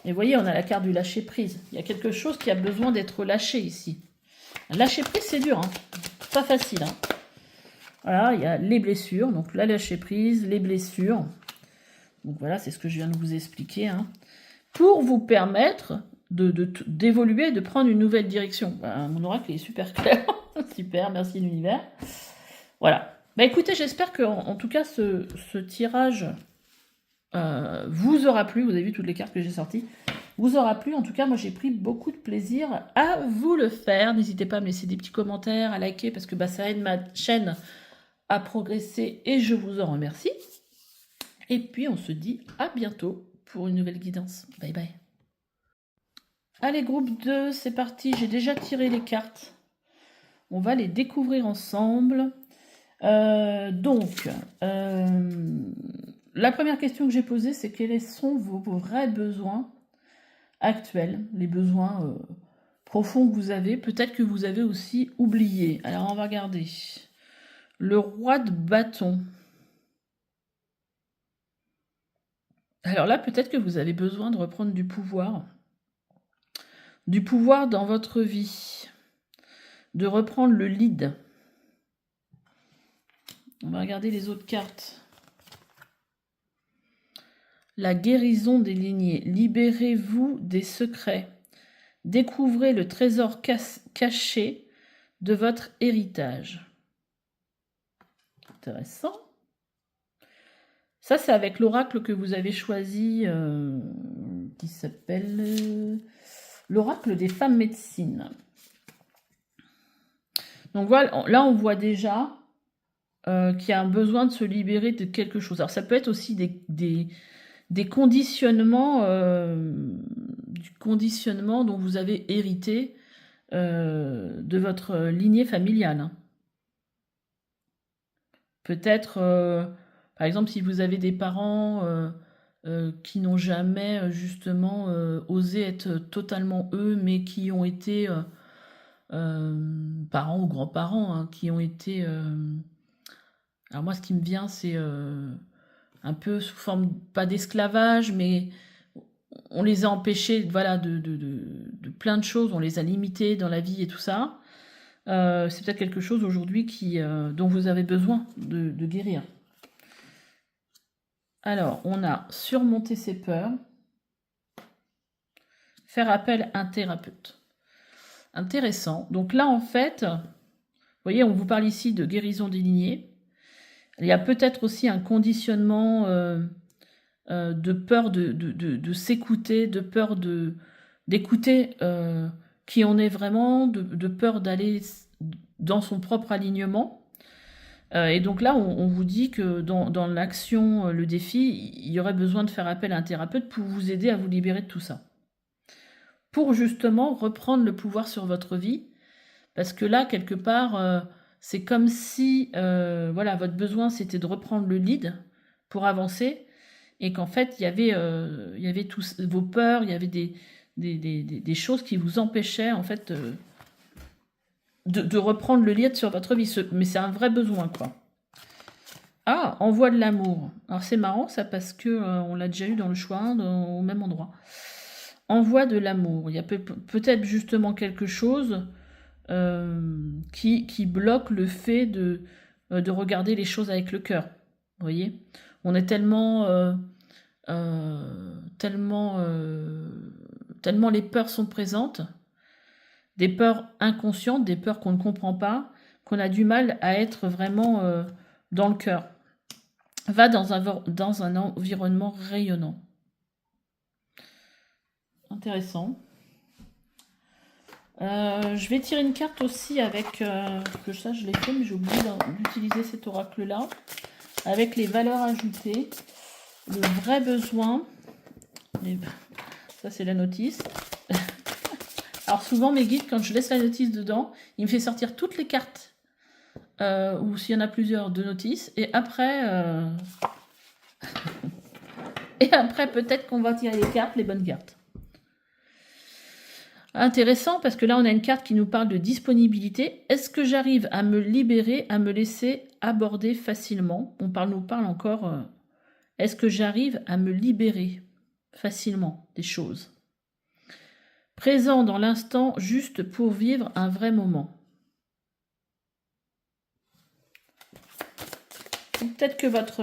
Et vous voyez, on a la carte du lâcher-prise. Il y a quelque chose qui a besoin d'être lâché ici. Lâcher-prise, c'est dur, hein. C'est pas facile. Hein. Voilà, il y a les blessures, donc la lâcher-prise, les blessures. Donc voilà, c'est ce que je viens de vous expliquer. Hein. Pour vous permettre d'évoluer, de prendre une nouvelle direction. Ben, mon oracle est super clair. Super, merci l'univers. Voilà. Bah écoutez, j'espère que en tout cas, ce tirage vous aura plu. Vous avez vu toutes les cartes que j'ai sorties. Vous aura plu. En tout cas, moi, j'ai pris beaucoup de plaisir à vous le faire. N'hésitez pas à me laisser des petits commentaires, à liker, parce que bah, ça aide ma chaîne à progresser et je vous en remercie. Et puis, on se dit à bientôt pour une nouvelle guidance. Bye bye. Allez, groupe 2, c'est parti. J'ai déjà tiré les cartes. On va les découvrir ensemble. Donc, la première question que j'ai posée, c'est quels sont vos vrais besoins actuels, les besoins profonds que vous avez, peut-être que vous avez aussi oublié. Alors, on va regarder. Le roi de bâton. Alors là, peut-être que vous avez besoin de reprendre du pouvoir. Du pouvoir dans votre vie. De reprendre le lead. On va regarder les autres cartes. La guérison des lignées. Libérez-vous des secrets. Découvrez le trésor caché de votre héritage. Intéressant. Ça, c'est avec l'oracle que vous avez choisi, qui s'appelle l'oracle des femmes médecines. Donc voilà, là on voit déjà qu'il y a un besoin de se libérer de quelque chose. Alors ça peut être aussi des conditionnements, du conditionnement dont vous avez hérité de votre lignée familiale. Hein. Peut-être, par exemple, si vous avez des parents qui n'ont jamais justement osé être totalement eux, mais qui ont été parents ou grands-parents, hein, qui ont été... alors moi, ce qui me vient, c'est un peu sous forme, pas d'esclavage, mais on les a empêchés voilà, de plein de choses, on les a limités dans la vie et tout ça. C'est peut-être quelque chose aujourd'hui dont vous avez besoin de guérir. Alors, on a surmonter ses peurs, faire appel à un thérapeute. Intéressant. Donc là, en fait, vous voyez, on vous parle ici de guérison des lignées. Il y a peut-être aussi un conditionnement de peur de s'écouter, de peur d'écouter qui on est vraiment, de peur d'aller dans son propre alignement. Et donc là, on vous dit que dans l'action, le défi, il y aurait besoin de faire appel à un thérapeute pour vous aider à vous libérer de tout ça. Pour justement reprendre le pouvoir sur votre vie. Parce que là, quelque part, c'est comme si voilà, votre besoin, c'était de reprendre le lead pour avancer. Et qu'en fait, il y avait tous vos peurs, il y avait des choses qui vous empêchaient en fait de reprendre le lead sur votre vie. Mais c'est un vrai besoin, quoi. Ah, envoi de l'amour. Alors c'est marrant ça parce que on l'a déjà eu dans le choix, au même endroit. Envoi de l'amour. Il y a peut-être justement quelque chose qui bloque le fait de regarder les choses avec le cœur. Vous voyez, on est tellement les peurs sont présentes, des peurs inconscientes, des peurs qu'on ne comprend pas, qu'on a du mal à être vraiment dans le cœur. Va dans un environnement rayonnant. Intéressant. Je vais tirer une carte aussi avec, que ça je l'ai fait, mais j'ai oublié d'utiliser cet oracle-là, avec les valeurs ajoutées, le vrai besoin, ça c'est la notice. Alors souvent mes guides, quand je laisse la notice dedans, il me fait sortir toutes les cartes, ou s'il y en a plusieurs, de notices, et après, peut-être qu'on va tirer les cartes, les bonnes cartes. Intéressant parce que là on a une carte qui nous parle de disponibilité. Est-ce que j'arrive à me libérer, à me laisser aborder facilement? On nous parle encore. Est-ce que j'arrive à me libérer facilement des choses? Présent dans l'instant, juste pour vivre un vrai moment. Peut-être que votre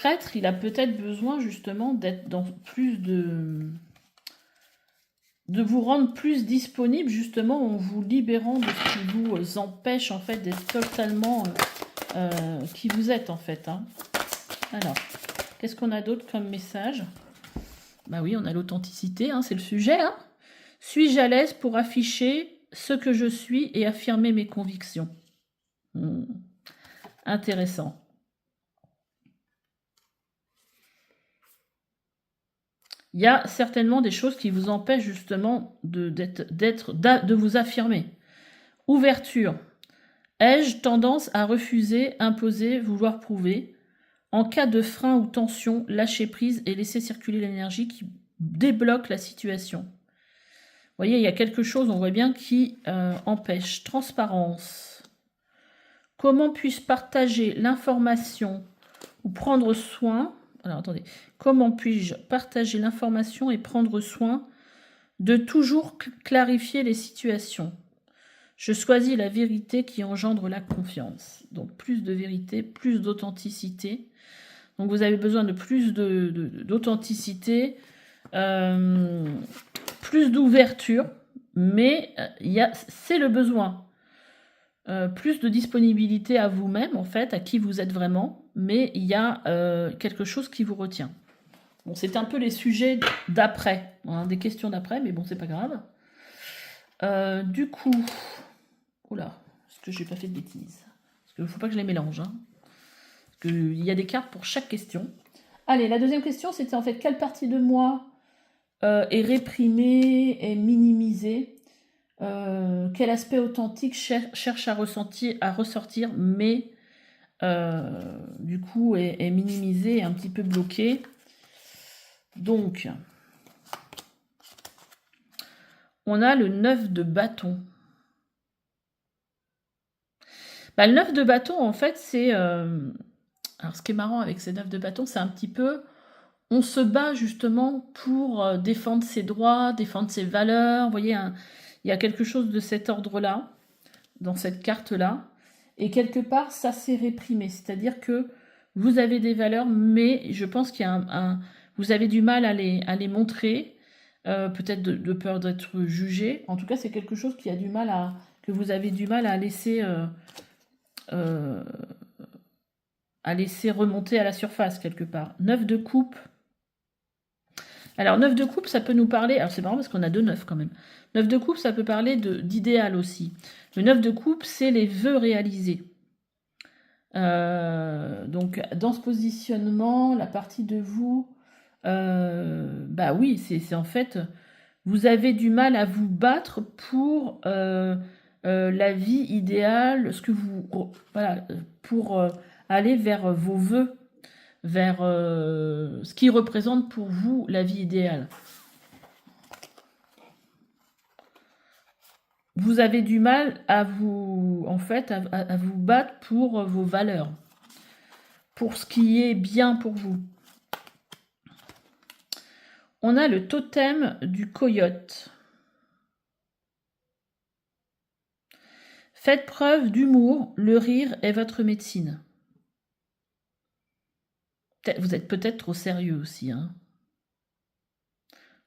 être, il a peut-être besoin justement d'être dans plus de vous rendre plus disponible justement en vous libérant de ce qui vous empêche en fait d'être totalement qui vous êtes en fait. Hein. Alors, qu'est-ce qu'on a d'autre comme message? Bah oui, on a l'authenticité, hein, c'est le sujet. Hein. Suis-je à l'aise pour afficher ce que je suis et affirmer mes convictions? Intéressant. Il y a certainement des choses qui vous empêchent justement de vous affirmer. Ouverture. Ai-je tendance à refuser, imposer, vouloir prouver? En cas de frein ou tension, lâcher prise et laisser circuler l'énergie qui débloque la situation. Vous voyez, il y a quelque chose, on voit bien, qui empêche. Transparence. Comment puis-je partager l'information ou prendre soin? Alors, attendez. Comment puis-je partager l'information et prendre soin de toujours clarifier les situations? Je choisis la vérité qui engendre la confiance. Donc, plus de vérité, plus d'authenticité. Donc, vous avez besoin de plus d'authenticité, plus d'ouverture, mais c'est le besoin. Plus de disponibilité à vous-même, en fait, à qui vous êtes vraiment, mais il y a quelque chose qui vous retient. Bon, c'est un peu les sujets d'après, hein, des questions d'après, mais bon, c'est pas grave. Du coup, oula, est-ce que j'ai pas fait de bêtises? Parce qu'il ne faut pas que je les mélange. Hein. Parce qu'il y a des cartes pour chaque question. Allez, la deuxième question, c'était en fait quelle partie de moi est réprimée, est minimisée? Quel aspect authentique cherche à ressortir, mais du coup est minimisé et un petit peu bloqué. Donc, on a le 9 de bâton. Bah, le 9 de bâton, en fait, c'est... alors, ce qui est marrant avec ces 9 de bâton, c'est un petit peu... On se bat justement pour défendre ses droits, défendre ses valeurs. Vous voyez, il y a quelque chose de cet ordre-là, dans cette carte-là. Et quelque part, ça s'est réprimé. C'est-à-dire que vous avez des valeurs, mais je pense qu'il y a vous avez du mal à les montrer, peut-être de peur d'être jugé. En tout cas, c'est quelque chose qui a du mal que vous avez du mal à laisser remonter à la surface quelque part. 9 de coupe. Alors 9 de coupe, ça peut nous parler... Alors c'est marrant parce qu'on a 2 9 quand même. 9 de coupe, ça peut parler d'idéal aussi. Le 9 de coupe, c'est les vœux réalisés. Donc dans ce positionnement, la partie de vous... bah oui, c'est en fait... Vous avez du mal à vous battre pour la vie idéale, ce que vous... Voilà, pour aller vers vos vœux, vers ce qui représente pour vous la vie idéale. Vous avez du mal à vous, en fait, à vous battre pour vos valeurs, pour ce qui est bien pour vous. On a le totem du coyote. Faites preuve d'humour, le rire est votre médecine. Vous êtes peut-être trop sérieux aussi. Hein.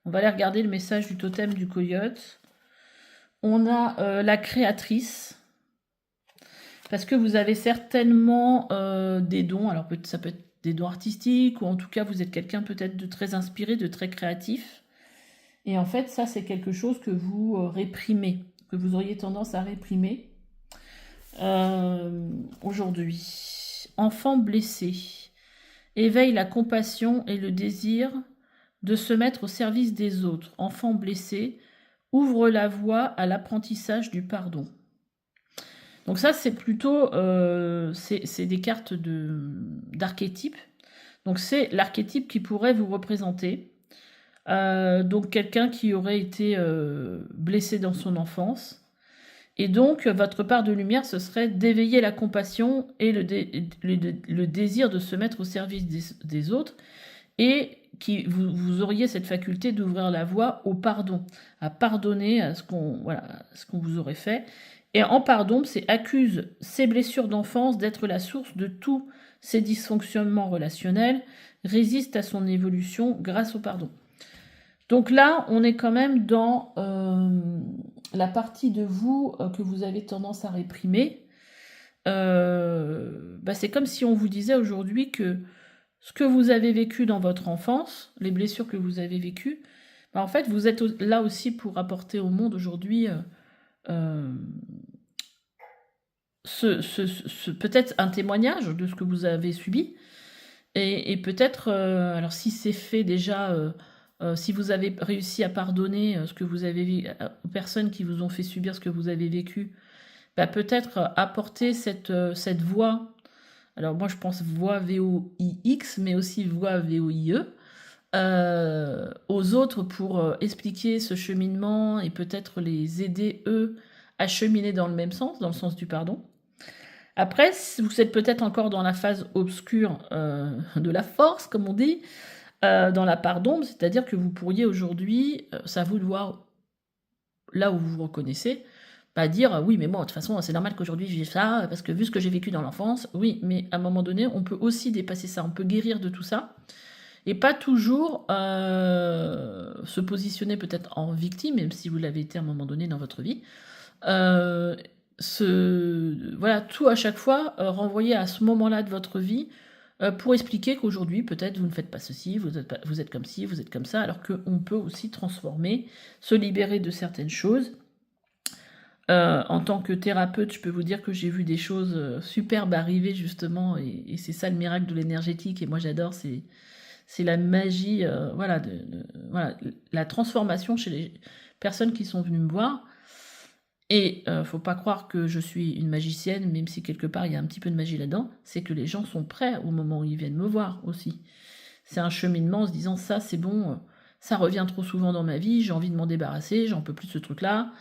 On va aller regarder le message du totem du coyote. On a la créatrice. Parce que vous avez certainement des dons. Alors ça peut être des dons artistiques. Ou en tout cas, vous êtes quelqu'un peut-être de très inspiré, de très créatif. Et en fait, ça, c'est quelque chose que vous réprimez. Que vous auriez tendance à réprimer aujourd'hui. Enfant blessé. Éveille la compassion et le désir de se mettre au service des autres. Enfant blessé, ouvre la voie à l'apprentissage du pardon. Donc ça, c'est plutôt c'est des cartes d'archétypes. Donc c'est l'archétype qui pourrait vous représenter. Donc quelqu'un qui aurait été blessé dans son enfance. Et donc, votre part de lumière, ce serait d'éveiller la compassion et le désir de se mettre au service des autres. Et vous auriez cette faculté d'ouvrir la voie au pardon, à pardonner à ce qu'on vous aurait fait. Et en pardon, c'est accuse ses blessures d'enfance d'être la source de tous ses dysfonctionnements relationnels, résiste à son évolution grâce au pardon. Donc là, on est quand même dans la partie de vous que vous avez tendance à réprimer. C'est comme si on vous disait aujourd'hui que ce que vous avez vécu dans votre enfance, les blessures que vous avez vécues, en fait, vous êtes là aussi pour apporter au monde aujourd'hui peut-être un témoignage de ce que vous avez subi. Et peut-être, alors si c'est fait déjà... si vous avez réussi à pardonner ce que vous avez aux personnes qui vous ont fait subir ce que vous avez vécu, peut-être apporter cette voix, alors moi je pense voix VOIX, mais aussi voix VOIE, aux autres pour expliquer ce cheminement et peut-être les aider, eux, à cheminer dans le même sens, dans le sens du pardon. Après, vous êtes peut-être encore dans la phase obscure de la force, comme on dit, dans la part d'ombre, c'est-à-dire que vous pourriez aujourd'hui, ça vous de voir là où vous vous reconnaissez, dire oui mais moi de toute façon c'est normal qu'aujourd'hui je vive ça, parce que vu ce que j'ai vécu dans l'enfance, oui, mais à un moment donné on peut aussi dépasser ça, on peut guérir de tout ça, et pas toujours se positionner peut-être en victime, même si vous l'avez été à un moment donné dans votre vie, voilà, tout à chaque fois renvoyer à ce moment-là de votre vie pour expliquer qu'aujourd'hui, peut-être, vous ne faites pas ceci, vous êtes comme ci, vous êtes comme ça, alors qu'on peut aussi transformer, se libérer de certaines choses. En tant que thérapeute, je peux vous dire que j'ai vu des choses superbes arriver, justement, et c'est ça le miracle de l'énergétique, et moi j'adore, c'est la magie, voilà, voilà, la transformation chez les personnes qui sont venues me voir. Et faut pas croire que je suis une magicienne, même si quelque part il y a un petit peu de magie là-dedans, c'est que les gens sont prêts au moment où ils viennent me voir aussi. C'est un cheminement en se disant ça c'est bon, ça revient trop souvent dans ma vie, j'ai envie de m'en débarrasser, j'en peux plus de ce truc-là,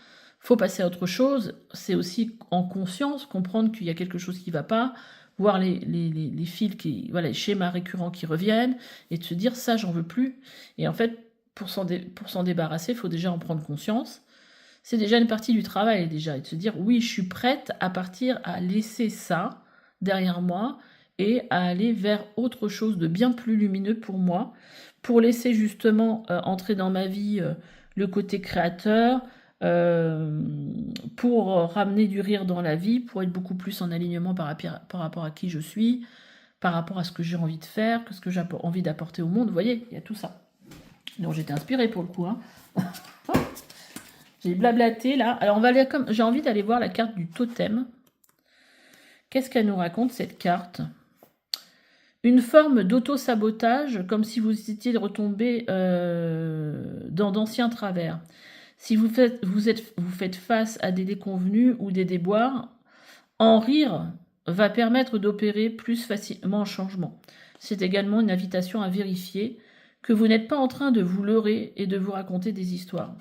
faut passer à autre chose. C'est aussi en conscience comprendre qu'il y a quelque chose qui va pas, voir les fils, voilà, les schémas récurrents qui reviennent, et de se dire ça j'en veux plus. Et en fait, pour s'en débarrasser, il faut déjà en prendre conscience. C'est déjà une partie du travail déjà, et de se dire oui, je suis prête à partir à laisser ça derrière moi et à aller vers autre chose de bien plus lumineux pour moi, pour laisser justement entrer dans ma vie le côté créateur, euh, pour ramener du rire dans la vie, pour être beaucoup plus en alignement par rapport à qui je suis, par rapport à ce que j'ai envie de faire, ce que j'ai envie d'apporter au monde. Vous voyez, il y a tout ça. Donc j'étais inspirée pour le coup, hein. J'ai blablaté là. Alors on va aller comme j'ai envie d'aller voir la carte du totem. Qu'est-ce qu'elle nous raconte cette carte? Une forme d'auto-sabotage, comme si vous étiez retombé dans d'anciens travers. Si vous faites face à des déconvenus ou des déboires, en rire va permettre d'opérer plus facilement un changement. C'est également une invitation à vérifier que vous n'êtes pas en train de vous leurrer et de vous raconter des histoires.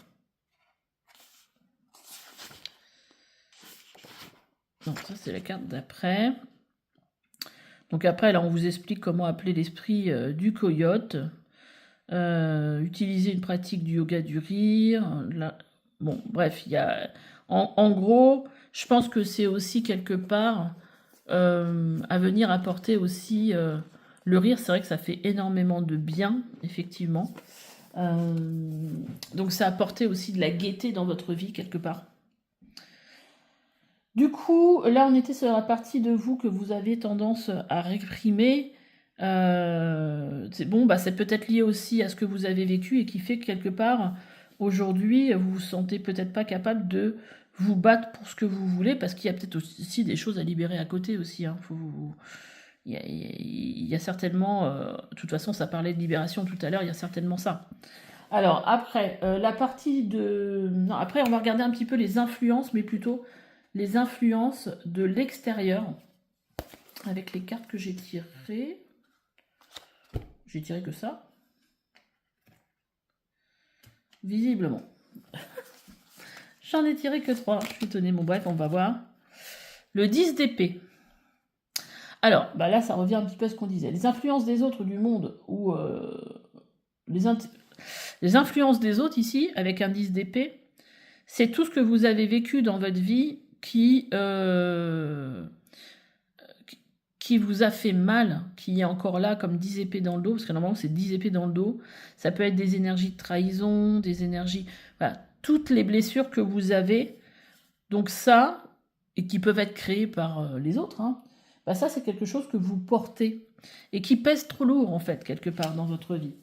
Donc ça c'est la carte d'après. Donc après là on vous explique comment appeler l'esprit du coyote, utiliser une pratique du yoga du rire. Là, bon bref, il y a en gros, je pense que c'est aussi quelque part à venir apporter aussi le rire. C'est vrai que ça fait énormément de bien, effectivement. Donc ça apporter aussi de la gaieté dans votre vie quelque part. Du coup, là, on était sur la partie de vous que vous avez tendance à réprimer. C'est bon, bah, c'est peut-être lié aussi à ce que vous avez vécu et qui fait que quelque part, aujourd'hui, vous vous sentez peut-être pas capable de vous battre pour ce que vous voulez, parce qu'il y a peut-être aussi des choses à libérer à côté aussi, hein. Il y a certainement, de toute façon, ça parlait de libération tout à l'heure, il y a certainement ça. Alors, après, la partie de... Non, après, on va regarder un petit peu les influences, mais plutôt les influences de l'extérieur avec les cartes que j'ai tirées. J'ai tiré que ça. Visiblement. J'en ai tiré que 3. Je suis étonnée. Bon, bref, on va voir. Le 10 d'épée. Alors, bah là, ça revient un petit peu à ce qu'on disait. Les influences des autres du monde, ou les influences des autres ici, avec un 10 d'épée, c'est tout ce que vous avez vécu dans votre vie qui vous a fait mal, qui est encore là comme 10 épées dans le dos, parce que normalement c'est 10 épées dans le dos. Ça peut être des énergies de trahison, des énergies... Voilà, toutes les blessures que vous avez, donc ça, et qui peuvent être créées par les autres, hein, bah ça c'est quelque chose que vous portez, et qui pèse trop lourd en fait, quelque part dans votre vie.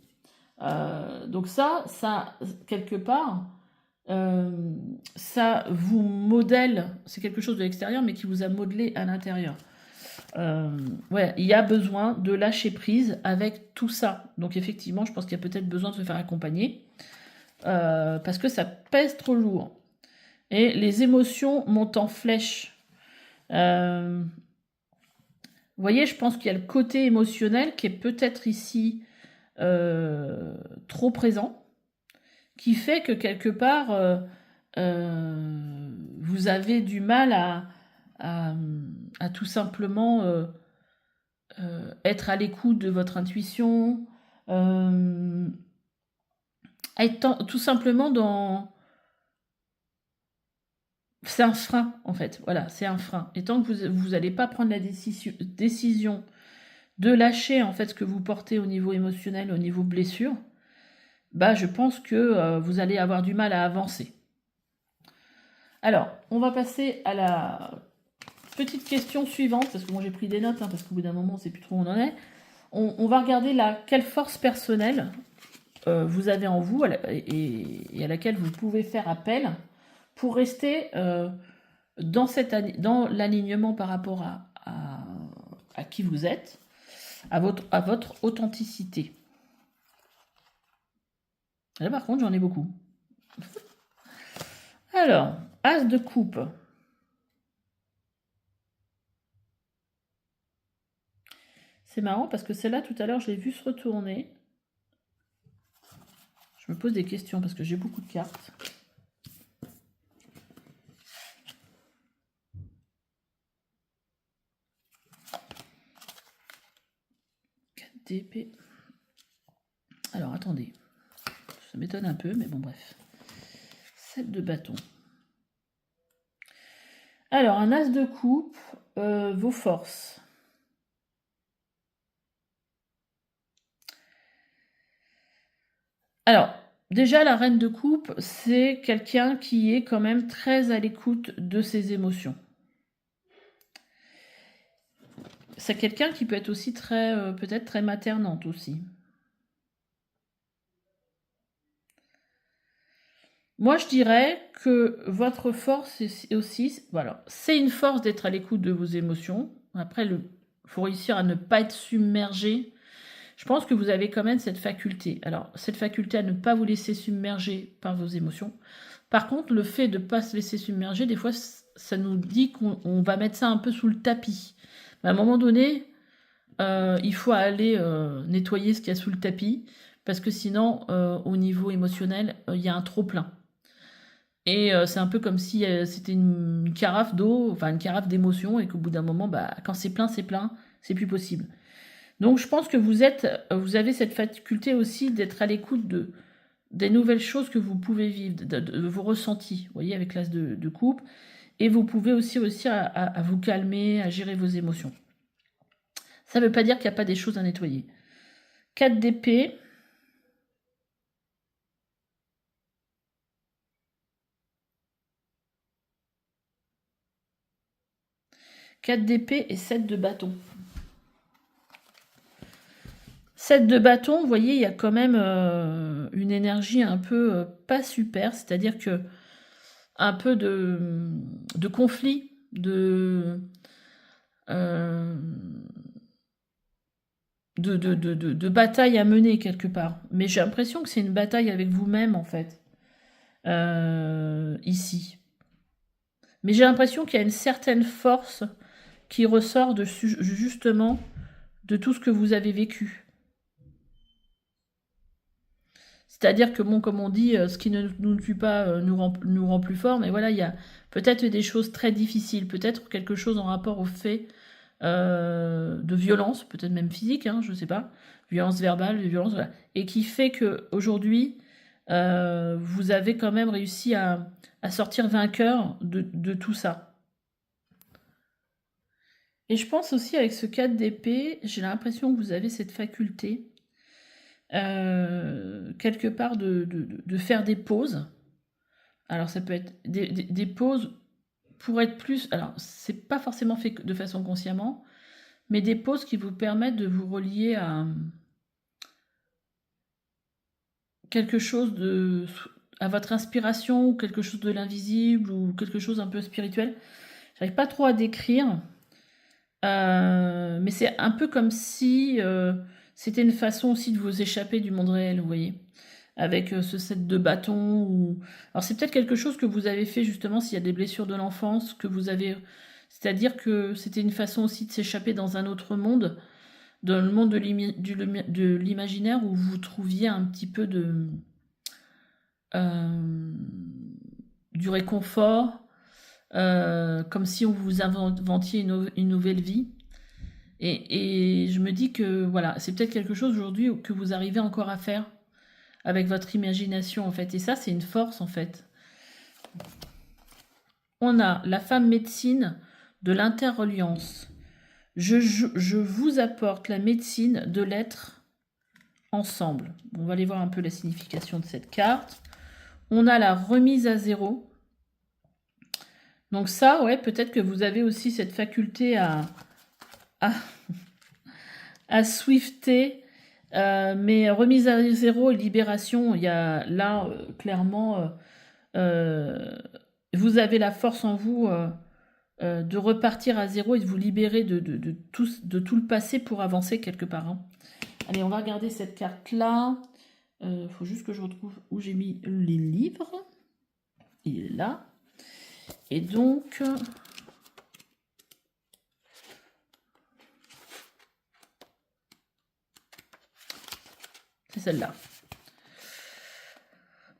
Donc ça, quelque part... ça vous modèle, c'est quelque chose de l'extérieur, mais qui vous a modelé à l'intérieur. Ouais, il y a besoin de lâcher prise avec tout ça. Donc effectivement, je pense qu'il y a peut-être besoin de se faire accompagner, parce que ça pèse trop lourd. Et les émotions montent en flèche. Vous voyez, je pense qu'il y a le côté émotionnel qui est peut-être ici trop présent, qui fait que quelque part, vous avez du mal à tout simplement être à l'écoute de votre intuition, être tout simplement dans... C'est un frein, en fait. Voilà, c'est un frein. Et tant que vous n'allez pas prendre la décision de lâcher, en fait, ce que vous portez au niveau émotionnel, au niveau blessure, bah, je pense que vous allez avoir du mal à avancer. Alors, on va passer à la petite question suivante, parce que moi j'ai pris des notes, hein, parce qu'au bout d'un moment, on ne sait plus trop où on en est. on va regarder quelle force personnelle vous avez en vous et à laquelle vous pouvez faire appel pour rester dans l'alignement par rapport à qui vous êtes, à votre authenticité. Là, par contre, j'en ai beaucoup. Alors, As de coupe. C'est marrant parce que celle-là, tout à l'heure, je l'ai vue se retourner. Je me pose des questions parce que j'ai beaucoup de cartes. d'épée. Alors, attendez. Ça m'étonne un peu, mais bon, bref. 7 de bâton. Alors, un as de coupe, vos forces. Alors, déjà, la reine de coupe, c'est quelqu'un qui est quand même très à l'écoute de ses émotions. C'est quelqu'un qui peut être aussi très, peut-être très maternante aussi. Moi, je dirais que votre force est aussi, voilà, c'est une force d'être à l'écoute de vos émotions. Après, il faut réussir à ne pas être submergé. Je pense que vous avez quand même cette faculté. Alors, cette faculté à ne pas vous laisser submerger par vos émotions. Par contre, le fait de ne pas se laisser submerger, des fois, ça nous dit qu'on va mettre ça un peu sous le tapis. Mais à un moment donné, il faut aller nettoyer ce qu'il y a sous le tapis, parce que sinon, au niveau émotionnel, il y a un trop-plein. Et c'est un peu comme si c'était une carafe d'eau, enfin une carafe d'émotions, et qu'au bout d'un moment, bah, quand c'est plein, c'est plus possible. Donc je pense que vous avez cette faculté aussi d'être à l'écoute des nouvelles choses que vous pouvez vivre, de vos ressentis, vous voyez, avec l'as de coupe. Et vous pouvez aussi réussir à vous calmer, à gérer vos émotions. Ça ne veut pas dire qu'il n'y a pas des choses à nettoyer. 4 d'épée. Et 7 de bâton. 7 de bâton, vous voyez, il y a quand même une énergie un peu pas super, c'est-à-dire que un peu de conflit, de bataille à mener quelque part. Mais j'ai l'impression que c'est une bataille avec vous-même, en fait, ici. Mais j'ai l'impression qu'il y a une certaine force qui ressort justement de tout ce que vous avez vécu. C'est-à-dire que, bon, comme on dit, ce qui ne nous tue pas nous rend plus fort, mais voilà, il y a peut-être des choses très difficiles, peut-être quelque chose en rapport au fait de violence, peut-être même physique, hein, je ne sais pas, violence verbale, violence, voilà, et qui fait qu'aujourd'hui, vous avez quand même réussi à sortir vainqueur de tout ça. Et je pense aussi avec ce 4 d'épée, j'ai l'impression que vous avez cette faculté, quelque part, de faire des pauses. Alors ça peut être des pauses pour être plus... Alors c'est pas forcément fait de façon consciemment, mais des pauses qui vous permettent de vous relier à quelque chose à votre inspiration, ou quelque chose de l'invisible, ou quelque chose un peu spirituel. J'arrive pas trop à décrire, mais c'est un peu comme si c'était une façon aussi de vous échapper du monde réel, vous voyez, avec ce set de bâtons. Alors c'est peut-être quelque chose que vous avez fait justement s'il y a des blessures de l'enfance, que vous avez... C'est-à-dire que c'était une façon aussi de s'échapper dans un autre monde, dans le monde de l'imaginaire où vous trouviez un petit peu du réconfort, comme si on vous inventiez une nouvelle vie. Et je me dis que voilà, c'est peut-être quelque chose aujourd'hui que vous arrivez encore à faire avec votre imagination en fait. Et ça, c'est une force en fait. On a la femme médecine de l'interreliance. Je vous apporte la médecine de l'être ensemble. On va aller voir un peu la signification de cette carte. On a la remise à zéro. Donc ça, ouais, peut-être que vous avez aussi cette faculté à à swifter, mais remise à zéro et libération, il y a là, clairement, vous avez la force en vous de repartir à zéro et de vous libérer de tout le passé pour avancer quelque part. Hein. Allez, on va regarder cette carte-là. Il faut juste que je retrouve où j'ai mis les livres. Il est là. Et donc... c'est celle-là.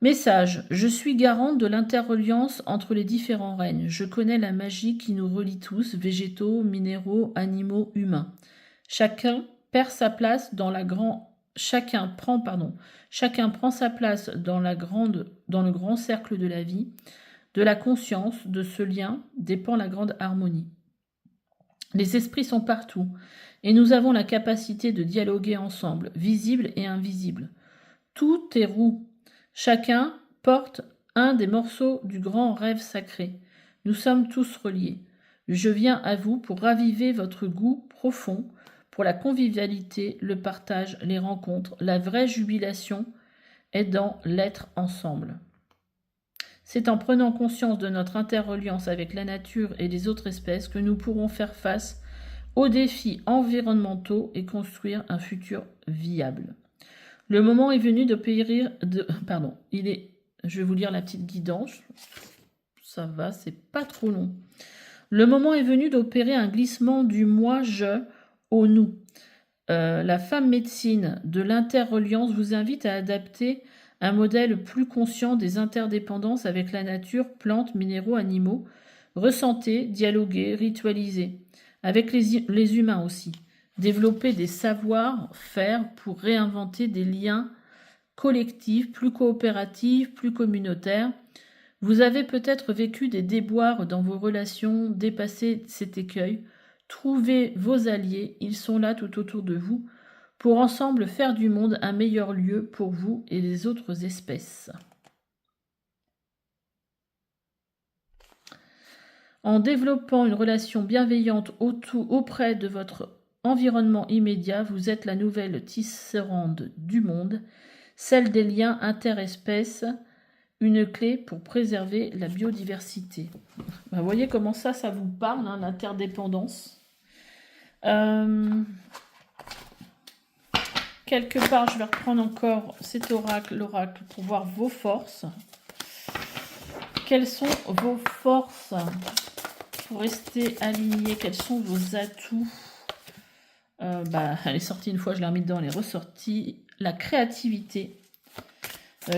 Message. Je suis garante de l'interreliance entre les différents règnes. Je connais la magie qui nous relie tous, végétaux, minéraux, animaux, humains. Chacun perd sa place dans la grande... Chacun prend sa place dans le grand cercle de la vie. De la conscience, de ce lien, dépend la grande harmonie. Les esprits sont partout, et nous avons la capacité de dialoguer ensemble, visible et invisible. Tout est roux. Chacun porte un des morceaux du grand rêve sacré. Nous sommes tous reliés. Je viens à vous pour raviver votre goût profond pour la convivialité, le partage, les rencontres. La vraie jubilation est dans l'être ensemble. C'est en prenant conscience de notre interreliance avec la nature et les autres espèces que nous pourrons faire face aux défis environnementaux et construire un futur viable. Le moment est venu d'opérer... Je vais vous lire la petite guidance. Ça va, c'est pas trop long. Le moment est venu d'opérer un glissement du moi-je au nous. La femme médecine de l'interreliance vous invite à adapter un modèle plus conscient des interdépendances avec la nature, plantes, minéraux, animaux. Ressentez, dialoguez, ritualisez. Avec les humains aussi. Développer des savoir-faire pour réinventer des liens collectifs, plus coopératifs, plus communautaires. Vous avez peut-être vécu des déboires dans vos relations, dépassé cet écueil. Trouvez vos alliés, ils sont là tout autour de vous, pour ensemble faire du monde un meilleur lieu pour vous et les autres espèces. En développant une relation bienveillante auprès de votre environnement immédiat, vous êtes la nouvelle tisserande du monde, celle des liens interespèces, une clé pour préserver la biodiversité. Vous voyez comment ça vous parle, hein, l'interdépendance. Quelque part, je vais reprendre encore cet oracle, l'oracle, pour voir vos forces. Quelles sont vos forces pour rester aligné? Quels sont vos atouts? Elle est sortie une fois, je l'ai remis dedans, elle est ressortie. La créativité.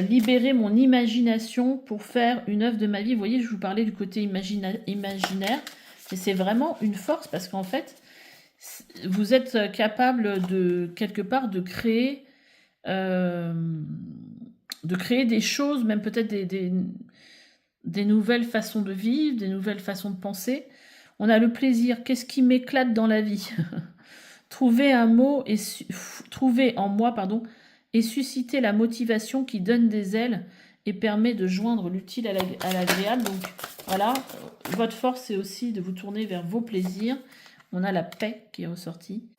Libérer mon imagination pour faire une œuvre de ma vie. Vous voyez, je vous parlais du côté imaginaire. Et c'est vraiment une force parce qu'en fait, vous êtes capable de, quelque part, de créer des choses, même peut-être des nouvelles façons de vivre, des nouvelles façons de penser. On a le plaisir. Qu'est-ce qui m'éclate dans la vie? Trouver un mot et trouver en moi, et susciter la motivation qui donne des ailes et permet de joindre l'utile à l'agréable. Donc voilà, votre force, c'est aussi de vous tourner vers vos plaisirs. On a la paix qui est ressortie.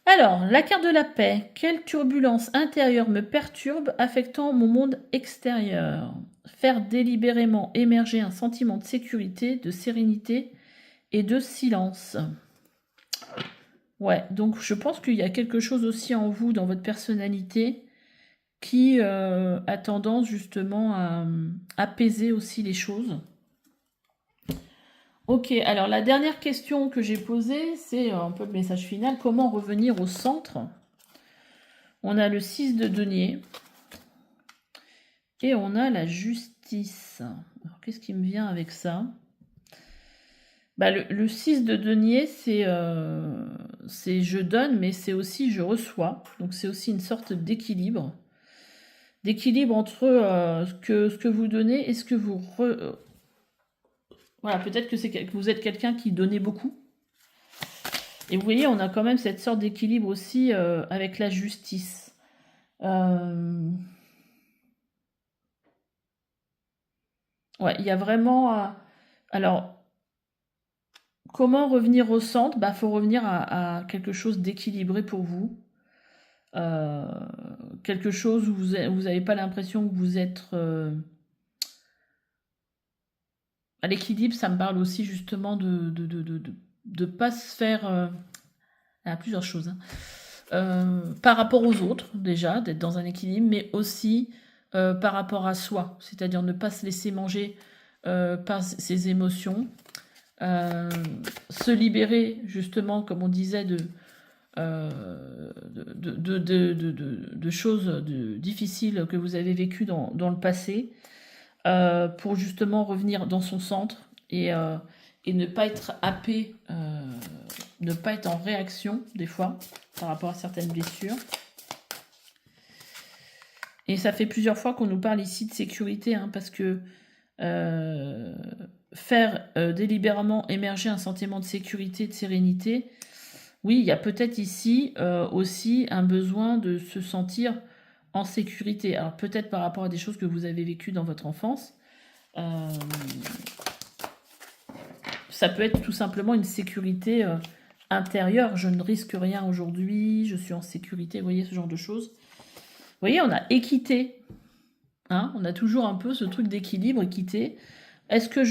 Alors, la carte de la paix. Quelle turbulence intérieure me perturbe, affectant mon monde extérieur? Faire délibérément émerger un sentiment de sécurité, de sérénité et de silence. Ouais, donc je pense qu'il y a quelque chose aussi en vous, dans votre personnalité, qui a tendance justement à apaiser aussi les choses. Ok, alors la dernière question que j'ai posée, c'est un peu le message final. Comment revenir au centre? On a le 6 de denier. Et on a la justice. Alors qu'est-ce qui me vient avec ça? Le 6 de denier, c'est je donne, mais c'est aussi je reçois. Donc c'est aussi une sorte d'équilibre. D'équilibre entre ce que vous donnez et ce que vous... Voilà, peut-être que vous êtes quelqu'un qui donnait beaucoup. Et vous voyez, on a quand même cette sorte d'équilibre aussi avec la justice. Ouais, il y a vraiment... alors, comment revenir au centre? Bah, faut revenir à quelque chose d'équilibré pour vous. Quelque chose où vous n'avez pas l'impression que vous êtes à l'équilibre. Ça me parle aussi justement de pas se faire... il y a plusieurs choses, hein. Par rapport aux autres, déjà, d'être dans un équilibre, mais aussi par rapport à soi, c'est-à-dire ne pas se laisser manger par ses émotions, se libérer, justement, comme on disait, de choses difficiles que vous avez vécues dans le passé, pour justement revenir dans son centre et ne pas être happé, ne pas être en réaction des fois par rapport à certaines blessures. Et ça fait plusieurs fois qu'on nous parle ici de sécurité, hein, parce que faire délibérément émerger un sentiment de sécurité, de sérénité, oui, il y a peut-être ici aussi un besoin de se sentir en sécurité. Alors peut-être par rapport à des choses que vous avez vécues dans votre enfance. Ça peut être tout simplement une sécurité intérieure. Je ne risque rien aujourd'hui, je suis en sécurité, vous voyez, ce genre de choses. Vous voyez, on a équité. Hein, on a toujours un peu ce truc d'équilibre, équité. Est-ce que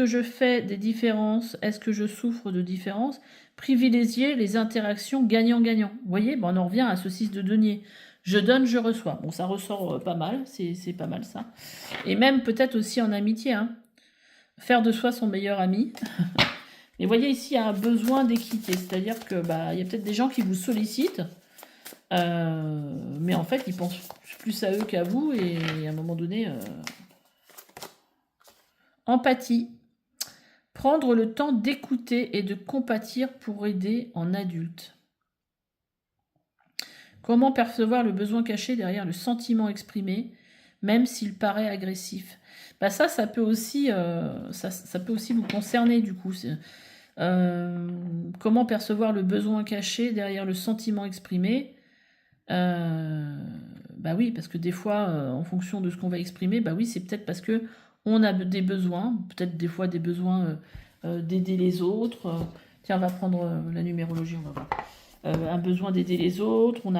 je fais des différences? Est-ce que je souffre de différences? Privilégier les interactions gagnant-gagnant. Vous voyez, on en revient à ce 6 de denier. Je donne, je reçois. Bon, ça ressort pas mal, c'est pas mal ça. Et même peut-être aussi en amitié, hein. Faire de soi son meilleur ami. Mais vous voyez ici, il y a un besoin d'équité. C'est-à-dire que il y a peut-être des gens qui vous sollicitent, mais en fait, ils pensent plus à eux qu'à vous, et à un moment donné... Empathie. Prendre le temps d'écouter et de compatir pour aider en adulte. Comment percevoir le besoin caché derrière le sentiment exprimé, même s'il paraît agressif? Ça peut aussi, ça peut aussi vous concerner du coup. Comment percevoir le besoin caché derrière le sentiment exprimé? Oui, parce que des fois, en fonction de ce qu'on va exprimer, oui, c'est peut-être parce que on a des besoins, peut-être des fois des besoins d'aider les autres. Tiens, on va prendre la numérologie, on va voir. Un besoin d'aider les autres, on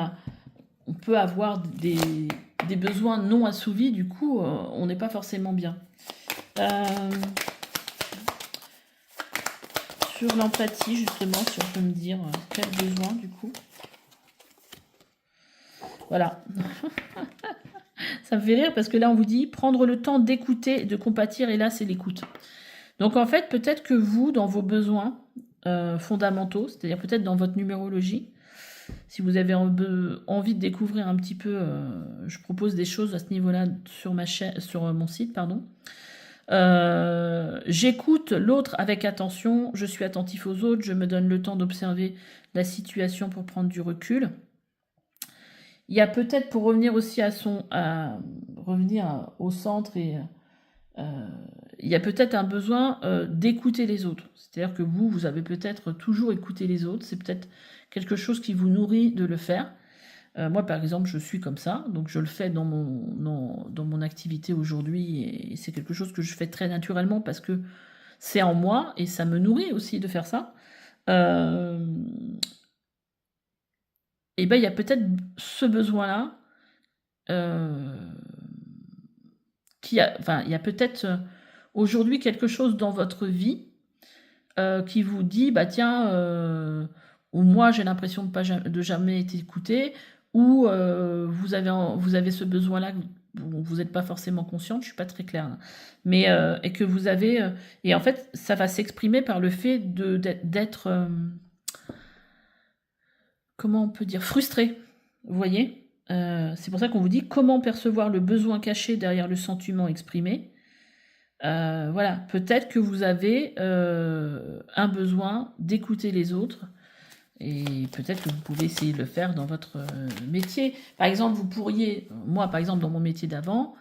peut avoir des besoins non assouvis, du coup, on n'est pas forcément bien. Sur l'empathie, justement, si on peut me dire quel besoin, du coup. Voilà. Ça me fait rire parce que là, on vous dit prendre le temps d'écouter et de compatir, et là, c'est l'écoute. Donc, en fait, peut-être que vous, dans vos besoins fondamentaux, c'est-à-dire peut-être dans votre numérologie, si vous avez envie de découvrir un petit peu, je propose des choses à ce niveau-là sur mon site, pardon. J'écoute l'autre avec attention, je suis attentif aux autres, je me donne le temps d'observer la situation pour prendre du recul. Il y a peut-être, pour revenir aussi revenir au centre, et il y a peut-être un besoin d'écouter les autres. C'est-à-dire que vous avez peut-être toujours écouté les autres. C'est peut-être quelque chose qui vous nourrit de le faire. Moi, par exemple, je suis comme ça, donc je le fais dans mon activité aujourd'hui, et c'est quelque chose que je fais très naturellement parce que c'est en moi et ça me nourrit aussi de faire ça. Et il y a peut-être ce besoin-là. Il y a peut-être aujourd'hui quelque chose dans votre vie qui vous dit, tiens, ou moi j'ai l'impression de jamais être écouté, ou vous avez ce besoin-là, vous n'êtes pas forcément consciente, je suis pas très claire, hein, mais et que vous avez, et en fait ça va s'exprimer par le fait d'être, comment on peut dire, frustré, vous voyez. C'est pour ça qu'on vous dit comment percevoir le besoin caché derrière le sentiment exprimé. Voilà, peut-être que vous avez un besoin d'écouter les autres, et peut-être que vous pouvez essayer de le faire dans votre métier. Par exemple, moi par exemple dans mon métier d'avant,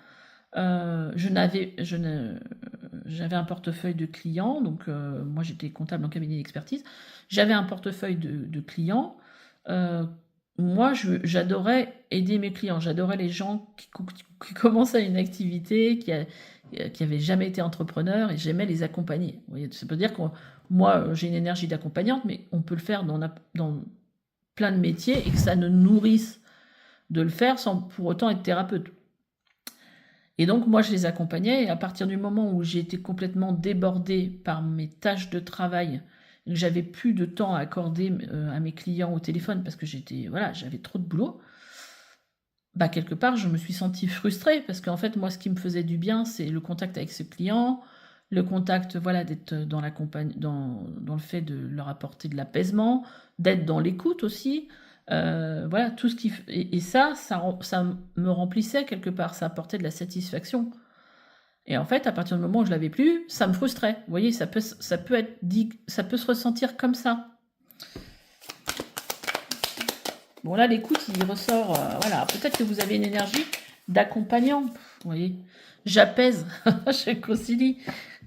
j'avais un portefeuille de clients, donc moi j'étais comptable en cabinet d'expertise, j'avais un portefeuille de clients moi, j'adorais aider mes clients. J'adorais les gens qui commençaient une activité, qui avaient jamais été entrepreneurs, et j'aimais les accompagner. Vous voyez, ça peut dire que moi, j'ai une énergie d'accompagnante, mais on peut le faire dans plein de métiers et que ça nous nourrisse de le faire sans pour autant être thérapeute. Et donc, moi, je les accompagnais, et à partir du moment où j'ai été complètement débordée par mes tâches de travail, et que j'avais plus de temps à accorder à mes clients au téléphone parce que j'avais trop de boulot, bah, quelque part, je me suis sentie frustrée parce qu'en fait, moi, ce qui me faisait du bien, c'est le contact avec ce client, le contact, voilà, d'être dans le fait de leur apporter de l'apaisement, d'être dans l'écoute aussi. Voilà, tout ce qui et ça me remplissait quelque part, ça apportait de la satisfaction. Et en fait, à partir du moment où je l'avais plus, ça me frustrait. Vous voyez, ça peut être dit, ça peut se ressentir comme ça. Bon, là, l'écoute, il ressort. Voilà, peut-être que vous avez une énergie d'accompagnant. Vous voyez, j'apaise, je concilie.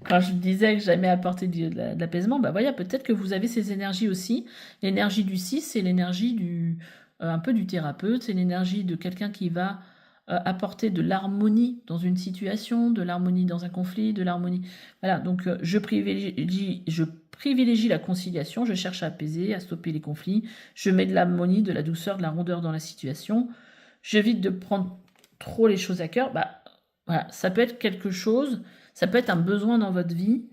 Quand je me disais que j'aimais apporter de l'apaisement, bah voilà, peut-être que vous avez ces énergies aussi. L'énergie du 6, c'est l'énergie un peu du thérapeute, c'est l'énergie de quelqu'un qui va apporter de l'harmonie dans une situation, de l'harmonie dans un conflit, de l'harmonie. Voilà, donc je privilégie la conciliation, je cherche à apaiser, à stopper les conflits, je mets de l'harmonie, de la douceur, de la rondeur dans la situation, j'évite de prendre trop les choses à cœur. Bah, voilà, ça peut être quelque chose, ça peut être un besoin dans votre vie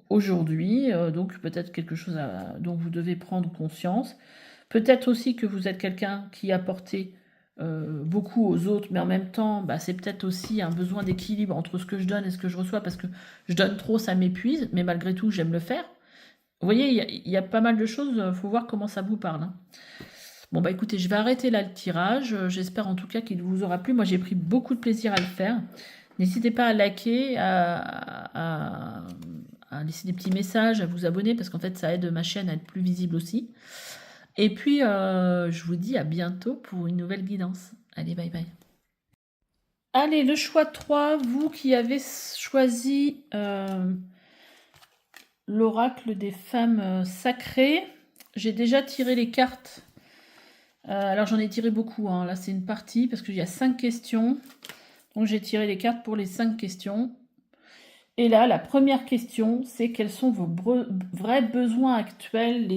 aujourd'hui, donc peut-être quelque chose dont vous devez prendre conscience. Peut-être aussi que vous êtes quelqu'un qui apportez beaucoup aux autres, mais en même temps, bah, c'est peut-être aussi un besoin d'équilibre entre ce que je donne et ce que je reçois, parce que je donne trop, ça m'épuise, mais malgré tout, j'aime le faire. Vous voyez, il y a pas mal de choses, il faut voir comment ça vous parle. Hein. Bon, bah écoutez, je vais arrêter là le tirage. J'espère en tout cas qu'il vous aura plu. Moi, j'ai pris beaucoup de plaisir à le faire. N'hésitez pas à liker, à laisser des petits messages, à vous abonner, parce qu'en fait, ça aide ma chaîne à être plus visible aussi. Et puis, je vous dis à bientôt pour une nouvelle guidance. Allez, bye bye. Allez, le choix 3, vous qui avez choisi l'oracle des femmes sacrées. J'ai déjà tiré les cartes. Alors, j'en ai tiré beaucoup. Hein. Là, c'est une partie parce qu'il y a 5 questions. Donc, j'ai tiré les cartes pour les 5 questions. Et là, la première question, c'est quels sont vos vrais besoins actuels,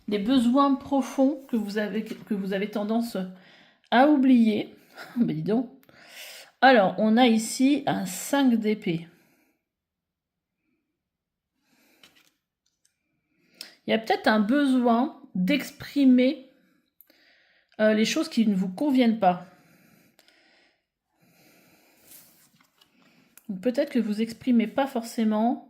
les besoins profonds que vous avez tendance à oublier. Ben dis donc. Alors, on a ici un 5 d'épée. Il y a peut-être un besoin d'exprimer les choses qui ne vous conviennent pas. Peut-être que vous n'exprimez pas forcément...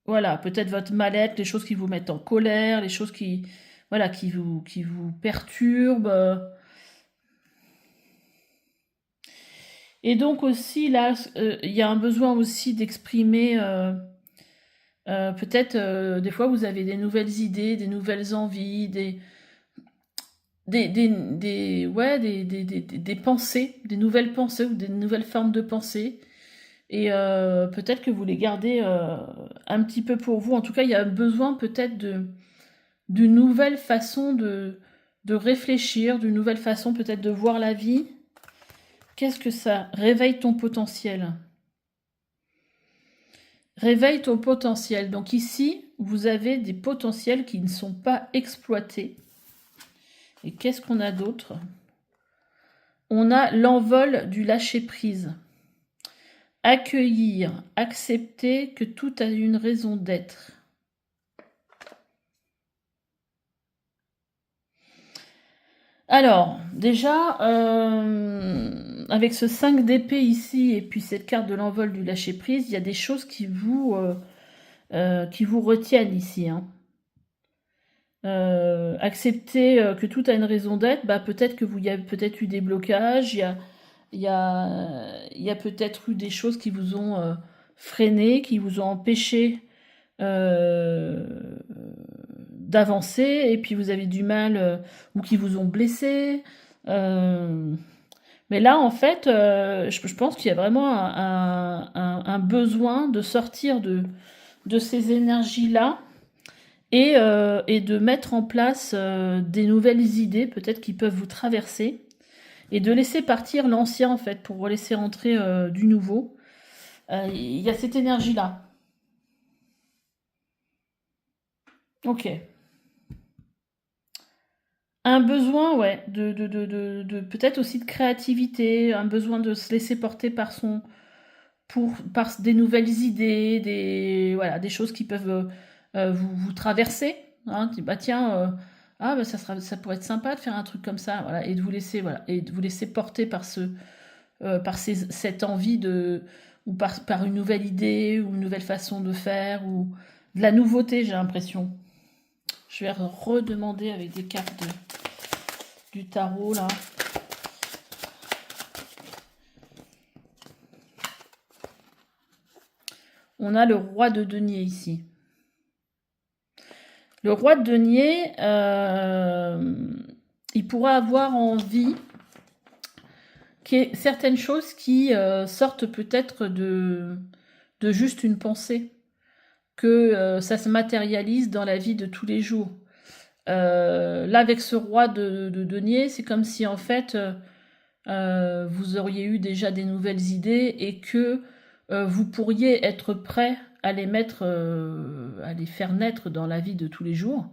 voilà, peut-être votre mal-être, les choses qui vous mettent en colère, les choses qui vous perturbent. Et donc aussi, là, il y a un besoin aussi d'exprimer... peut-être, des fois, vous avez des nouvelles idées, des nouvelles envies, des pensées, des nouvelles pensées ou des nouvelles formes de pensée. Et peut-être que vous les gardez un petit peu pour vous. En tout cas, il y a besoin peut-être d'une nouvelle façon de réfléchir, d'une nouvelle façon peut-être de voir la vie. Qu'est-ce que ça? Réveille ton potentiel. Réveille ton potentiel. Donc ici, vous avez des potentiels qui ne sont pas exploités. Et qu'est-ce qu'on a d'autre? On a l'envol du lâcher-prise. Accueillir, accepter que tout a une raison d'être. Alors, déjà, avec ce 5 d'épée ici, et puis cette carte de l'envol du lâcher-prise, il y a des choses qui vous retiennent ici. Hein. Accepter que tout a une raison d'être, bah, peut-être que vous y avez peut-être eu des blocages, il y a peut-être eu des choses qui vous ont freiné, qui vous ont empêché d'avancer, et puis vous avez du mal, ou qui vous ont blessé. Mais là, en fait, je pense qu'il y a vraiment un besoin de sortir de ces énergies-là et de mettre en place des nouvelles idées, peut-être qui peuvent vous traverser, et de laisser partir l'ancien, en fait, pour laisser entrer du nouveau. Il y a cette énergie-là. Ok. Un besoin, ouais, peut-être aussi de créativité, un besoin de se laisser porter par des nouvelles idées, voilà, des choses qui peuvent vous traverser. Hein, bah tiens, bah ça pourrait être sympa de faire un truc comme ça, voilà, et de vous laisser, voilà, et de vous laisser porter cette envie ou par une nouvelle idée, ou une nouvelle façon de faire, ou de la nouveauté, j'ai l'impression. Je vais redemander avec des cartes du tarot, là. On a le roi de denier ici. Le roi de denier, il pourra avoir envie qu'il y ait certaines choses qui sortent peut-être de juste une pensée, que ça se matérialise dans la vie de tous les jours. Là, avec ce roi de denier, c'est comme si en fait vous auriez eu déjà des nouvelles idées et que vous pourriez être prêt à les mettre, à les faire naître dans la vie de tous les jours.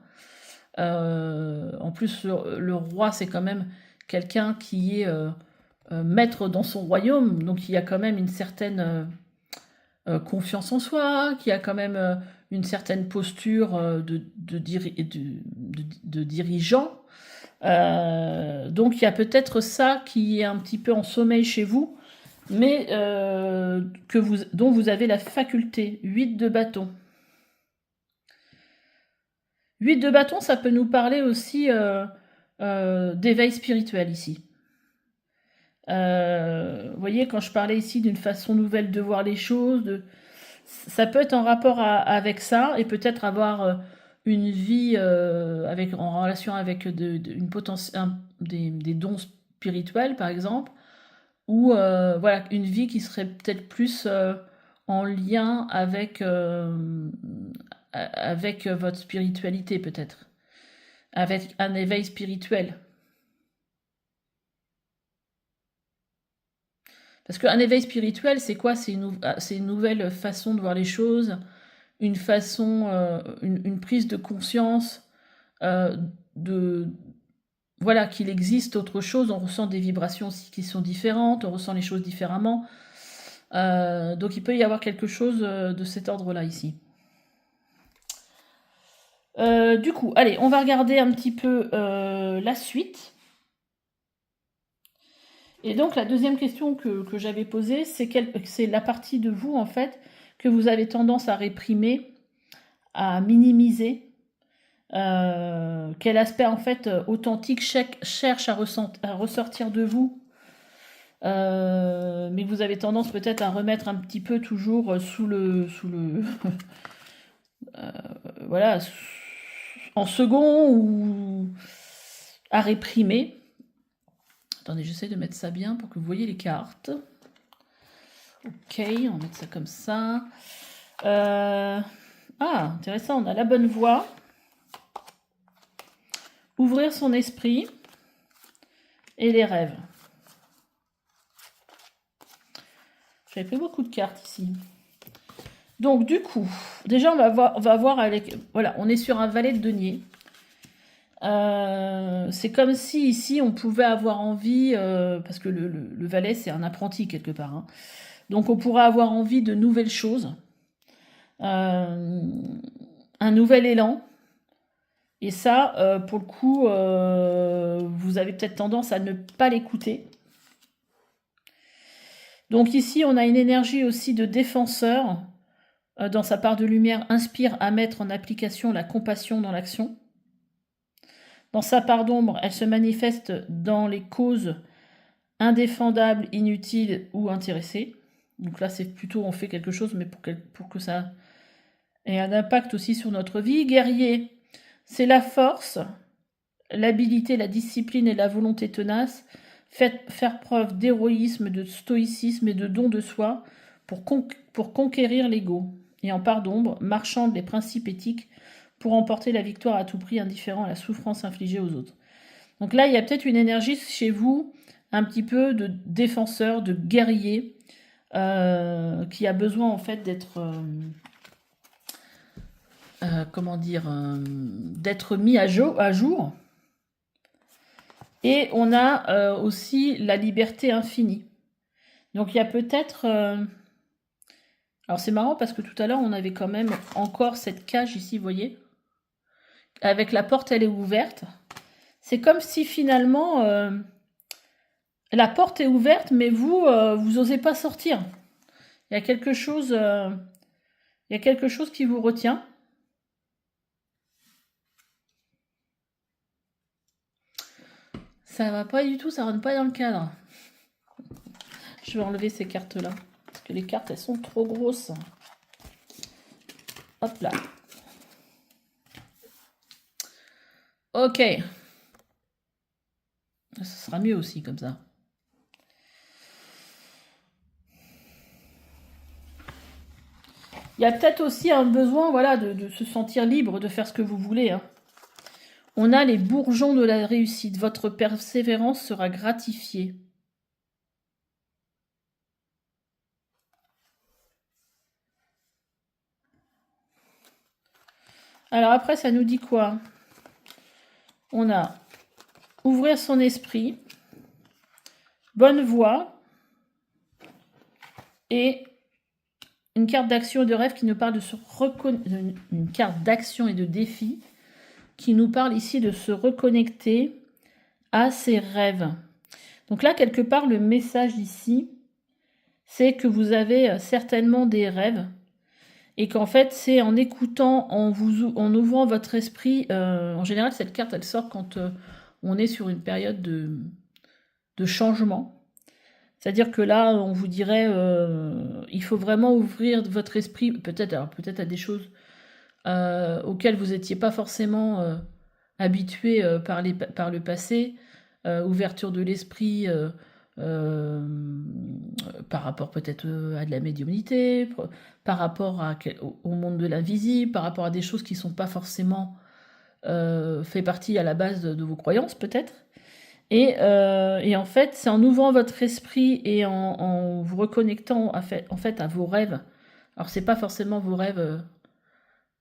En plus, le roi, c'est quand même quelqu'un qui est maître dans son royaume, donc il y a quand même une certaine confiance en soi, qui a quand même une certaine posture de dirigeant. Donc il y a peut-être ça qui est un petit peu en sommeil chez vous, mais dont vous avez la faculté. 8 de bâton. 8 de bâton, ça peut nous parler aussi d'éveil spirituel ici. Vous voyez, quand je parlais ici d'une façon nouvelle de voir les choses, ça peut être en rapport avec ça, et peut-être avoir une vie en relation avec des dons spirituels, par exemple, ou voilà, une vie qui serait peut-être plus en lien avec votre spiritualité, peut-être, avec un éveil spirituel. Parce qu'un éveil spirituel, c'est quoi? C'est une nouvelle façon de voir les choses, une prise de conscience de voilà, qu'il existe autre chose. On ressent des vibrations aussi qui sont différentes, on ressent les choses différemment. Donc il peut y avoir quelque chose de cet ordre-là ici. Du coup, allez, on va regarder un petit peu la suite. Et donc la deuxième question que j'avais posée, c'est la partie de vous, en fait, que vous avez tendance à réprimer, à minimiser. Quel aspect, en fait, authentique cherche à ressortir de vous, mais que vous avez tendance peut-être à remettre un petit peu toujours sous le voilà, en second, ou à réprimer. Attendez, j'essaie de mettre ça bien pour que vous voyez les cartes. Ok, on va mettre ça comme ça. Intéressant, on a la bonne voie. Ouvrir son esprit et les rêves. J'avais pris beaucoup de cartes ici. Donc du coup, déjà on va voir avec... Voilà, on est sur un valet de denier. C'est comme si ici on pouvait avoir envie, parce que le valet c'est un apprenti quelque part, hein. Donc on pourrait avoir envie de nouvelles choses, un nouvel élan, et ça pour le coup vous avez peut-être tendance à ne pas l'écouter. Donc ici on a une énergie aussi de défenseur, dans sa part de lumière, inspire à mettre en application la compassion dans l'action. Dans sa part d'ombre, elle se manifeste dans les causes indéfendables, inutiles ou intéressées. Donc là, c'est plutôt on fait quelque chose, mais pour que ça ait un impact aussi sur notre vie. Guerrier, c'est la force, l'habilité, la discipline et la volonté tenace. Faire preuve d'héroïsme, de stoïcisme et de don de soi pour conquérir l'ego. Et en part d'ombre, marchande des principes éthiques pour emporter la victoire à tout prix, indifférent à la souffrance infligée aux autres. Donc là, il y a peut-être une énergie chez vous, un petit peu de défenseur, de guerrier, qui a besoin en fait d'être, comment dire, d'être mis à jour. Et on a aussi la liberté infinie. Donc il y a peut-être... alors c'est marrant parce que tout à l'heure, on avait quand même encore cette cage ici, vous voyez. Avec la porte, elle est ouverte. C'est comme si finalement, la porte est ouverte, mais vous, vous osez pas sortir. Il y a quelque chose, qui vous retient. Ça va pas du tout, ça rentre pas dans le cadre. Je vais enlever ces cartes-là. Parce que les cartes, elles sont trop grosses. Hop là. Ok. Ça sera mieux aussi comme ça. Il y a peut-être aussi un besoin, voilà, de se sentir libre, de faire ce que vous voulez. Hein. On a les bourgeons de la réussite. Votre persévérance sera gratifiée. Alors après, ça nous dit quoi? On a ouvrir son esprit, bonne voie et une carte d'action et de rêve qui nous parle de se reconnaître, une carte d'action et de défi qui nous parle ici de se reconnecter à ses rêves. Donc là, quelque part, le message ici, c'est que vous avez certainement des rêves et qu'en fait, c'est en écoutant, en ouvrant votre esprit. En général, cette carte, elle sort quand on est sur une période de changement. C'est-à-dire que là, on vous dirait, il faut vraiment ouvrir votre esprit, peut-être à des choses auxquelles vous n'étiez pas forcément habitué par le passé, ouverture de l'esprit par rapport peut-être à de la médiumnité, par rapport au monde de l'invisible, par rapport à des choses qui ne sont pas forcément fait partie à la base de vos croyances peut-être. Et en fait, c'est en ouvrant votre esprit et en vous reconnectant en fait à vos rêves. Alors c'est pas forcément vos rêves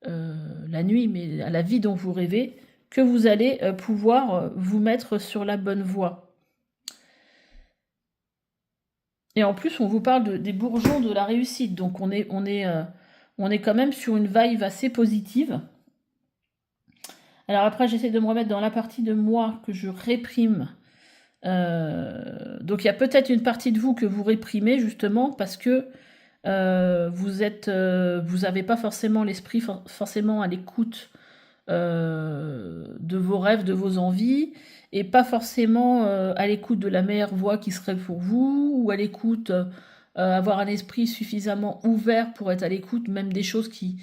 la nuit, mais à la vie dont vous rêvez, que vous allez pouvoir vous mettre sur la bonne voie. Et en plus, on vous parle des bourgeons de la réussite, donc on est quand même sur une vibe assez positive. Alors après, j'essaie de me remettre dans la partie de moi que je réprime. Donc il y a peut-être une partie de vous que vous réprimez justement parce que vous n'avez pas forcément l'esprit forcément à l'écoute de vos rêves, de vos envies, et pas forcément à l'écoute de la meilleure voie qui serait pour vous, ou à l'écoute, avoir un esprit suffisamment ouvert pour être à l'écoute même des choses qui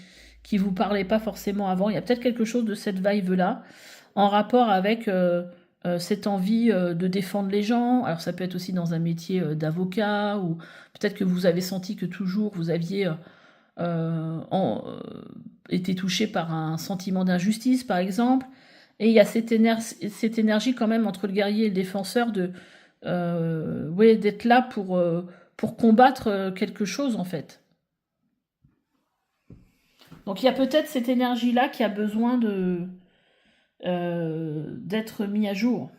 vous parlaient pas forcément avant. Il y a peut-être quelque chose de cette vibe-là, en rapport avec cette envie de défendre les gens. Alors ça peut être aussi dans un métier d'avocat, ou peut-être que vous avez senti que toujours vous aviez été touché par un sentiment d'injustice, par exemple. Et il y a cette énergie quand même entre le guerrier et le défenseur d'être là pour combattre quelque chose, en fait. Donc il y a peut-être cette énergie-là qui a besoin d'être mise à jour.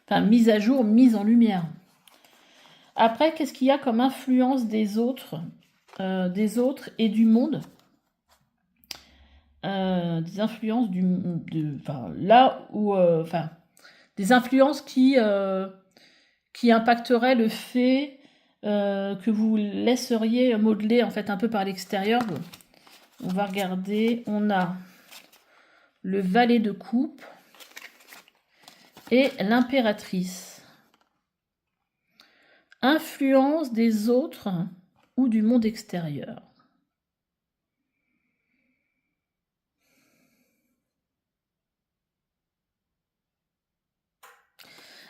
Enfin, mise à jour, mise en lumière. Après, qu'est-ce qu'il y a comme influence des autres et du monde? Des influences là où des influences qui impacteraient le fait que vous laisseriez modeler en fait un peu par l'extérieur. On va regarder, on a le valet de coupe et l'impératrice. Influence des autres ou du monde extérieur.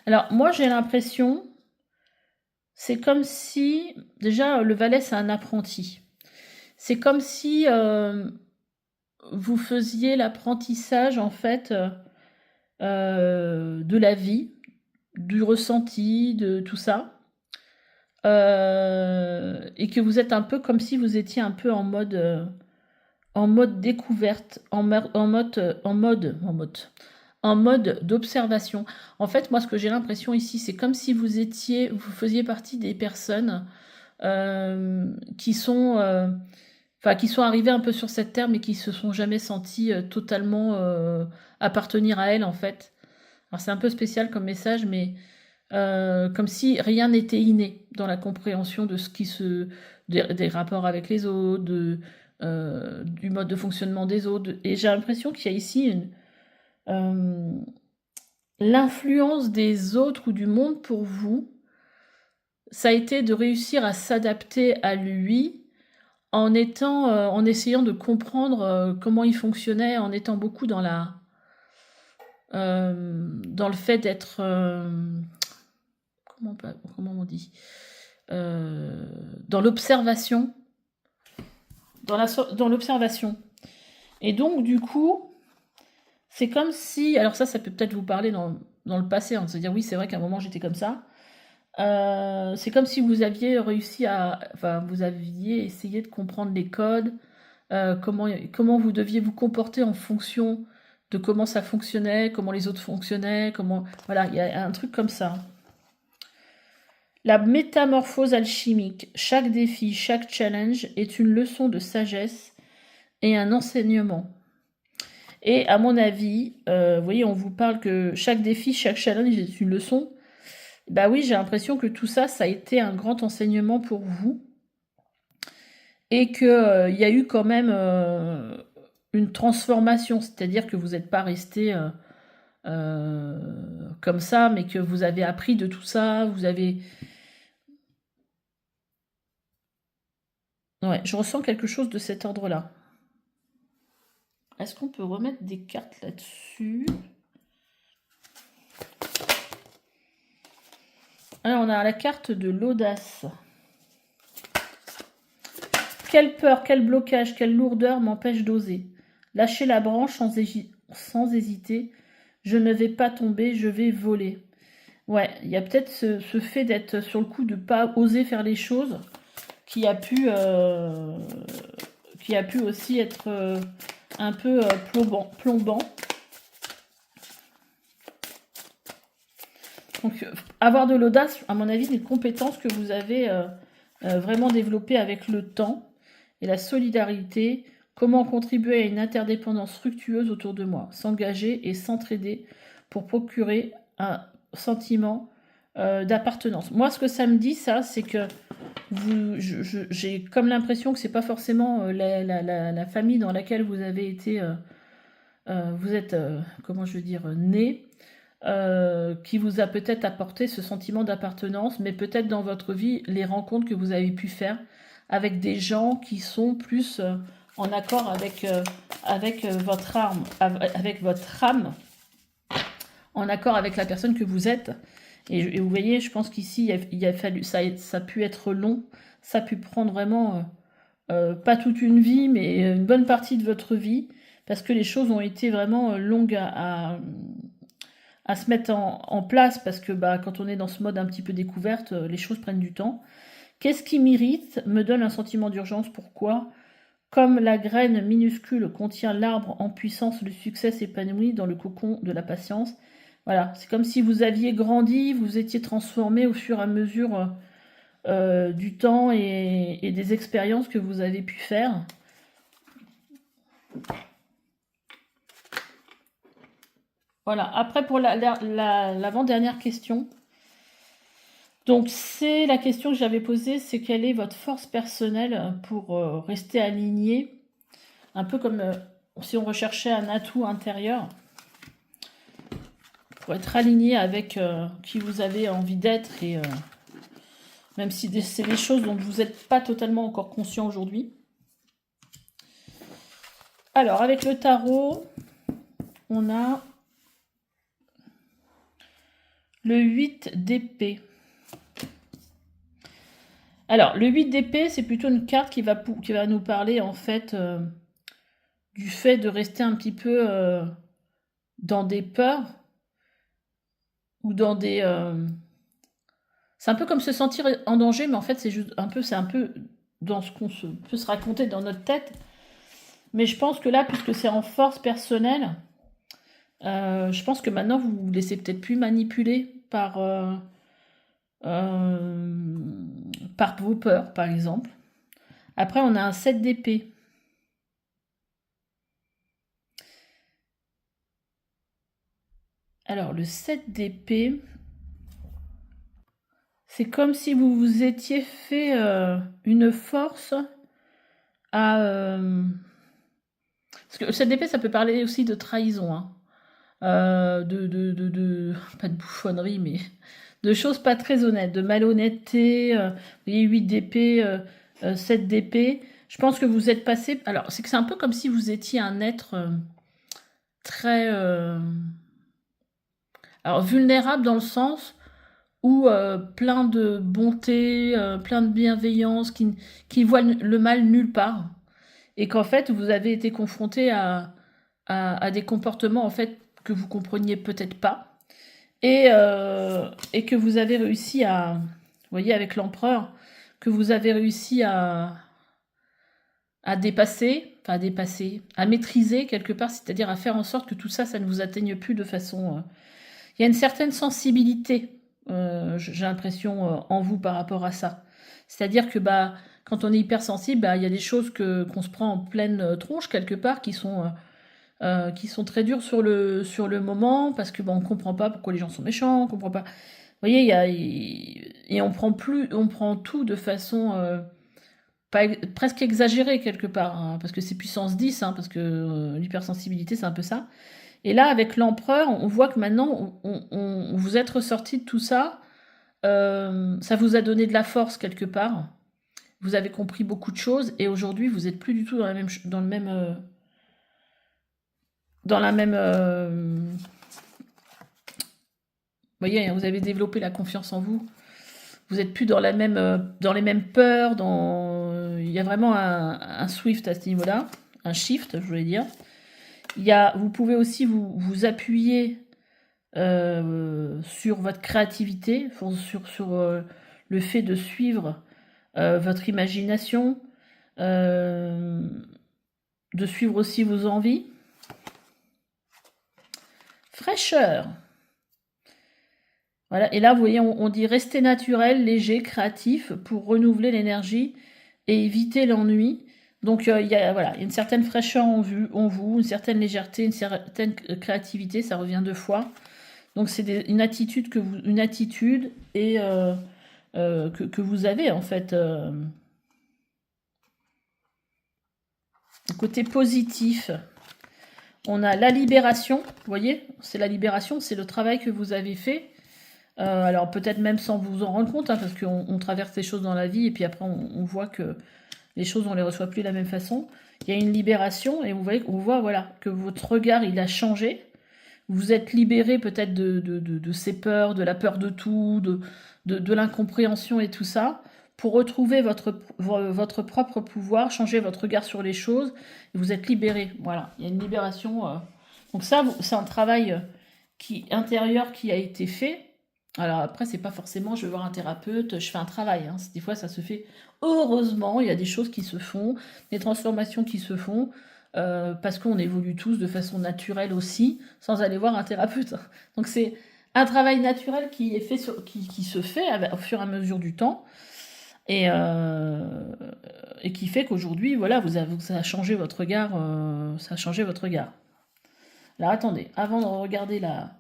Alors, moi, j'ai l'impression, c'est comme si, déjà, le valet, c'est un apprenti. C'est comme si vous faisiez l'apprentissage, en fait, de la vie, du ressenti, de tout ça. Et que vous êtes un peu comme si vous étiez un peu en mode découverte, en mode d'observation. En fait, moi, ce que j'ai l'impression ici, c'est comme si vous faisiez partie des personnes qui sont, enfin, qui sont arrivées un peu sur cette terre, mais qui se sont jamais senties totalement appartenir à elle, en fait. Alors, c'est un peu spécial comme message, mais comme si rien n'était inné dans la compréhension de ce qui se, des rapports avec les autres, du mode de fonctionnement des autres. Et j'ai l'impression qu'il y a ici euh, l'influence des autres ou du monde pour vous. Ça a été de réussir à s'adapter à lui en essayant de comprendre comment il fonctionnait, en étant beaucoup dans le fait d'être, comment on dit, euh, dans l'observation, dans l'observation. Et donc, du coup, c'est comme si, alors ça peut peut-être vous parler dans le passé, hein, de se dire oui, c'est vrai qu'à un moment j'étais comme ça. C'est comme si vous aviez réussi enfin, vous aviez essayé de comprendre les codes, comment vous deviez vous comporter en fonction de comment ça fonctionnait, comment les autres fonctionnaient, voilà, il y a un truc comme ça. La métamorphose alchimique, chaque défi, chaque challenge est une leçon de sagesse et un enseignement. Et à mon avis, vous voyez, on vous parle que chaque défi, chaque challenge est une leçon. Bah oui, j'ai l'impression que tout ça, ça a été un grand enseignement pour vous. Et qu'il y a eu quand même une transformation. C'est-à-dire que vous n'êtes pas resté comme ça, mais que vous avez appris de tout ça, vous avez... Ouais, je ressens quelque chose de cet ordre-là. Est-ce qu'on peut remettre des cartes là-dessus? Alors, on a la carte de l'audace. Quelle peur, quel blocage, quelle lourdeur m'empêche d'oser. Lâcher la branche sans hésiter. Je ne vais pas tomber, je vais voler. Ouais, il y a peut-être ce fait d'être sur le coup de ne pas oser faire les choses qui a pu aussi être un peu plombant. Donc, avoir de l'audace, à mon avis, c'est une compétence que vous avez vraiment développée avec le temps et la solidarité. Comment contribuer à une interdépendance fructueuse autour de moi, s'engager et s'entraider pour procurer un sentiment d'appartenance. Moi, ce que ça me dit, ça, c'est que j'ai comme l'impression que c'est pas forcément la famille dans laquelle vous avez été, vous êtes, comment je veux dire, né, qui vous a peut-être apporté ce sentiment d'appartenance, mais peut-être dans votre vie, les rencontres que vous avez pu faire avec des gens qui sont plus en accord avec votre âme, en accord avec la personne que vous êtes. Et vous voyez, je pense qu'ici, il a fallu, ça a pu être long, ça a pu prendre vraiment, pas toute une vie, mais une bonne partie de votre vie, parce que les choses ont été vraiment longues à se mettre en place, parce que bah, quand on est dans ce mode un petit peu découverte, les choses prennent du temps. Qu'est-ce qui m'irrite, me donne un sentiment d'urgence? Pourquoi? Comme la graine minuscule contient l'arbre en puissance, le succès s'épanouit dans le cocon de la patience. Voilà, c'est comme si vous aviez grandi, vous étiez transformé au fur et à mesure du temps et des expériences que vous avez pu faire. Voilà, après pour l'avant-dernière question. Donc c'est la question que j'avais posée, c'est quelle est votre force personnelle pour rester aligné, un peu comme si on recherchait un atout intérieur, pour être aligné avec qui vous avez envie d'être, et même si c'est des choses dont vous n'êtes pas totalement encore conscient aujourd'hui. Alors avec le tarot, on a le 8 d'épée. Alors, le 8 d'épée, c'est plutôt une carte qui va nous parler, en fait, du fait de rester un petit peu dans des peurs ou dans des... c'est un peu comme se sentir en danger, mais en fait c'est un peu dans ce qu'on peut se raconter dans notre tête. Mais je pense que là, puisque c'est en force personnelle, je pense que maintenant vous vous laissez peut-être plus manipuler par vos peurs, par exemple. Après, on a un 7 d'épée. Alors, le 7 d'épée, c'est comme si vous vous étiez fait une force à... parce que le 7 d'épée, ça peut parler aussi de trahison, hein. Pas de bouffonnerie, mais de choses pas très honnêtes, de malhonnêteté. Vous voyez, 8 d'épée, 7 d'épée. Je pense que vous êtes passé... Alors, c'est que c'est un peu comme si vous étiez un être très... alors, vulnérable dans le sens où plein de bonté, plein de bienveillance, qui voit le mal nulle part. Et qu'en fait, vous avez été confronté à des comportements en fait que vous compreniez peut-être pas. Et que vous avez réussi à... Vous voyez, avec l'empereur, que vous avez réussi à dépasser, enfin à maîtriser quelque part, c'est-à-dire à faire en sorte que tout ça, ça ne vous atteigne plus de façon... Il y a une certaine sensibilité, j'ai l'impression, en vous par rapport à ça. C'est-à-dire que bah, quand on est hypersensible, bah, il y a des choses qu'on se prend en pleine tronche quelque part qui sont très dures sur le moment, parce que bah, on ne comprend pas pourquoi les gens sont méchants, on comprend pas. Vous voyez, et on prend tout de façon presque exagérée quelque part, hein, parce que c'est puissance 10, hein, parce que l'hypersensibilité c'est un peu ça. Et là, avec l'empereur, on voit que maintenant, vous êtes ressorti de tout ça. Ça vous a donné de la force quelque part. Vous avez compris beaucoup de choses et aujourd'hui, vous n'êtes plus du tout dans la même. Vous voyez, vous avez développé la confiance en vous. Vous n'êtes plus dans dans les mêmes peurs. Il y a vraiment un swift à ce niveau-là, un shift, je voulais dire. Vous pouvez aussi vous appuyer sur votre créativité, sur le fait de suivre votre imagination, euh, de suivre aussi vos envies. Fraîcheur. Voilà. Et là, vous voyez, on dit rester naturel, léger, créatif pour renouveler l'énergie et éviter l'ennui. Donc, voilà, il y a une certaine fraîcheur en vous, une certaine légèreté, une certaine créativité, ça revient 2 fois. Donc c'est une attitude et que vous avez en fait. Côté positif, on a la libération. Vous voyez, c'est la libération, c'est le travail que vous avez fait. Alors peut-être même sans vous en rendre compte, hein, parce qu'on traverse des choses dans la vie et puis après on voit que les choses on les reçoit plus de la même façon. Il y a une libération et on voit voilà que votre regard il a changé. Vous êtes libéré peut-être de ces peurs, de la peur de tout, de l'incompréhension et tout ça, pour retrouver votre propre pouvoir, changer votre regard sur les choses, et vous êtes libéré. Voilà, il y a une libération. Donc ça, c'est un travail intérieur qui a été fait. Alors après, c'est pas forcément je vais voir un thérapeute, je fais un travail. Hein. Des fois, ça se fait. Heureusement, il y a des choses qui se font, des transformations qui se font. Parce qu'on évolue tous de façon naturelle aussi, sans aller voir un thérapeute. Donc c'est un travail naturel qui est fait qui se fait au fur et à mesure du temps, et qui fait qu'aujourd'hui, voilà, ça a changé votre regard. Ça a changé votre regard. Alors attendez, avant de regarder la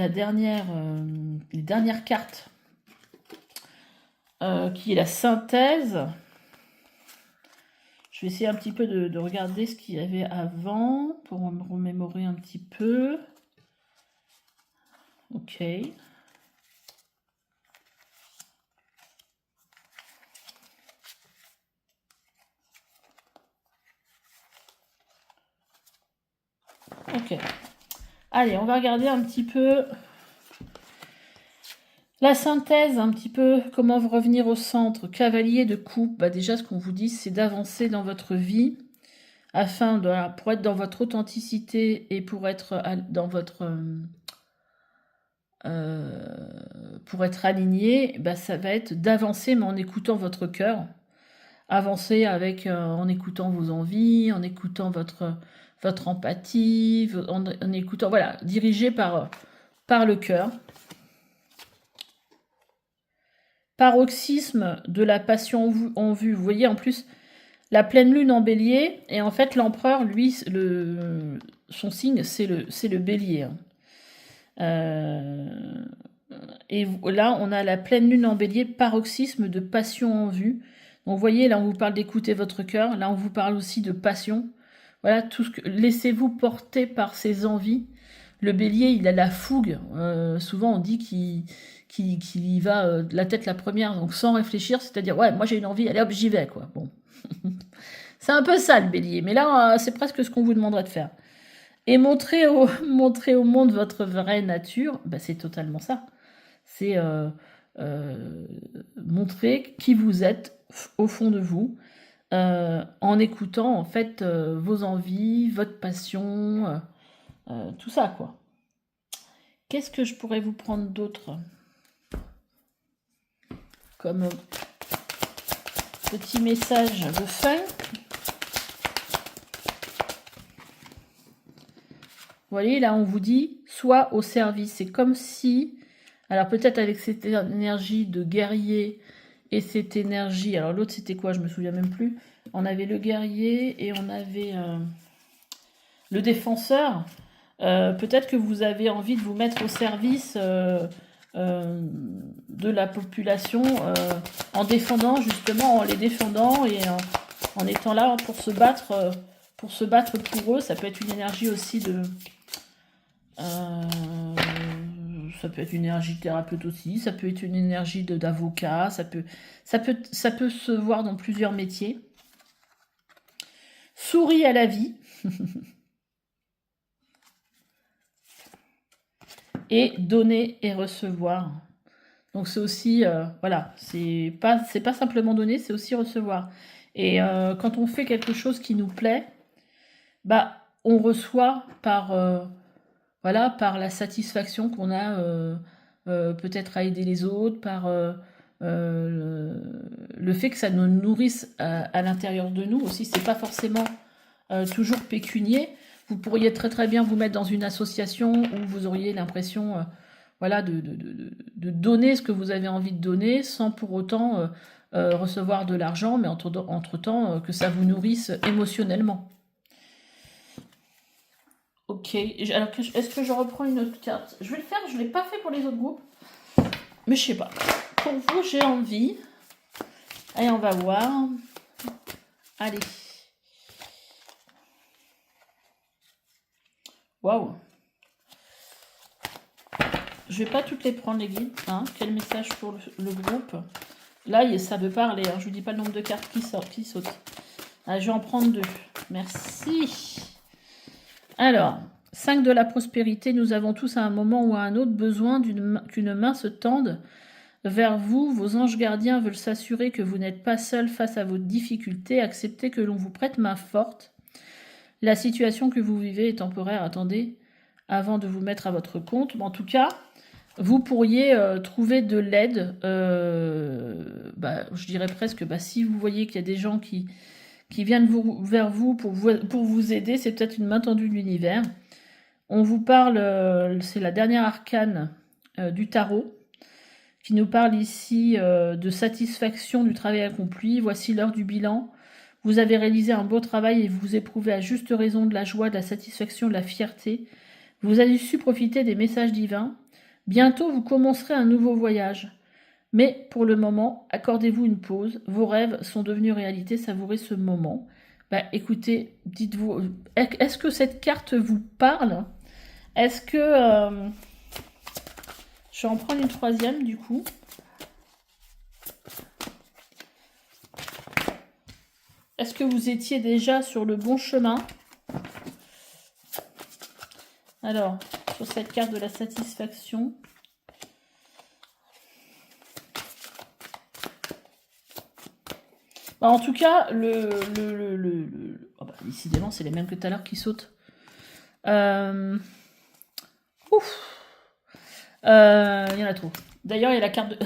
dernière, les dernières cartes, qui est la synthèse. Je vais essayer un petit peu de regarder ce qu'il y avait avant pour me remémorer un petit peu. Ok. Ok. Allez, on va regarder un petit peu la synthèse, un petit peu comment revenir au centre. Cavalier de coupe. Bah déjà, ce qu'on vous dit, c'est d'avancer dans votre vie. afin de, voilà, pour être dans votre authenticité et dans votre pour être aligné, bah, ça va être d'avancer mais en écoutant votre cœur. Avancer en écoutant vos envies, en écoutant votre empathie, en écoutant, voilà, dirigé par le cœur. Paroxysme de la passion en vue. Vous voyez, en plus, la pleine lune en bélier, et en fait, l'empereur, lui, son signe, c'est le bélier. Hein. Et là, on a la pleine lune en bélier, paroxysme de passion en vue. Donc, vous voyez, là, on vous parle d'écouter votre cœur. Là, on vous parle aussi de passion. Voilà, laissez-vous porter par ses envies. Le bélier, il a la fougue. Souvent, on dit qu'il y va de la tête la première, donc sans réfléchir. C'est-à-dire, ouais, moi j'ai une envie, allez hop, j'y vais, quoi. Bon. C'est un peu ça, le bélier. Mais là, c'est presque ce qu'on vous demanderait de faire. Et montrer au monde votre vraie nature, bah, c'est totalement ça. C'est montrer qui vous êtes au fond de vous, en écoutant en fait vos envies, votre passion, tout ça quoi. Qu'est-ce que je pourrais vous prendre d'autre comme petit message de fin? Vous voyez, là on vous dit, sois au service. C'est comme si, alors peut-être avec cette énergie de guerrier et cette énergie, alors l'autre c'était quoi, je me souviens même plus. On avait le guerrier et on avait le défenseur. Peut-être que vous avez envie de vous mettre au service de la population en défendant justement, en les défendant et en étant là pour se battre pour eux. Ça peut être une énergie aussi de ça peut être une énergie thérapeute aussi, ça peut être une énergie d'avocat, ça peut se voir dans plusieurs métiers. Souris à la vie. Et donner et recevoir. Donc c'est aussi, voilà, c'est pas simplement donner, c'est aussi recevoir. Et quand on fait quelque chose qui nous plaît, bah on reçoit voilà, par la satisfaction qu'on a peut-être à aider les autres, par le fait que ça nous nourrisse à l'intérieur de nous aussi. C'est pas forcément toujours pécunier. Vous pourriez très très bien vous mettre dans une association où vous auriez l'impression voilà, de donner ce que vous avez envie de donner sans pour autant recevoir de l'argent, mais entre-temps que ça vous nourrisse émotionnellement. Ok, alors est-ce que je reprends une autre carte? Je vais le faire, je ne l'ai pas fait pour les autres groupes, mais je sais pas. Pour vous, j'ai envie. Allez, on va voir. Allez. Waouh. Je vais pas toutes les prendre, les guides. Hein. Quel message pour le groupe? Là, ça veut parler. Hein. Je vous dis pas le nombre de cartes qui sautent. Allez, je vais en prendre 2. Merci. Alors, 5 de la prospérité. Nous avons tous à un moment ou à un autre besoin qu'une main se tende vers vous. Vos anges gardiens veulent s'assurer que vous n'êtes pas seul face à vos difficultés. Acceptez que l'on vous prête main forte. La situation que vous vivez est temporaire. Attendez avant de vous mettre à votre compte. Mais en tout cas, vous pourriez trouver de l'aide. Je dirais presque, si vous voyez qu'il y a des gens qui viennent vers vous pour vous aider, c'est peut-être une main tendue de l'univers. On vous parle, c'est la dernière arcane du tarot, qui nous parle ici de satisfaction du travail accompli. Voici l'heure du bilan. Vous avez réalisé un beau travail et vous éprouvez à juste raison de la joie, de la satisfaction, de la fierté. Vous avez su profiter des messages divins. Bientôt, vous commencerez un nouveau voyage. Mais pour le moment, accordez-vous une pause. Vos rêves sont devenus réalité. Savourez ce moment. Écoutez, dites-vous, est-ce que cette carte vous parle? Est-ce que... je vais en prendre une troisième, du coup. Est-ce que vous étiez déjà sur le bon chemin? Alors, sur cette carte de la satisfaction... en tout cas, décidément, c'est les mêmes que tout à l'heure qui sautent. Ouf. Il y en a trop. D'ailleurs, il y a la carte de...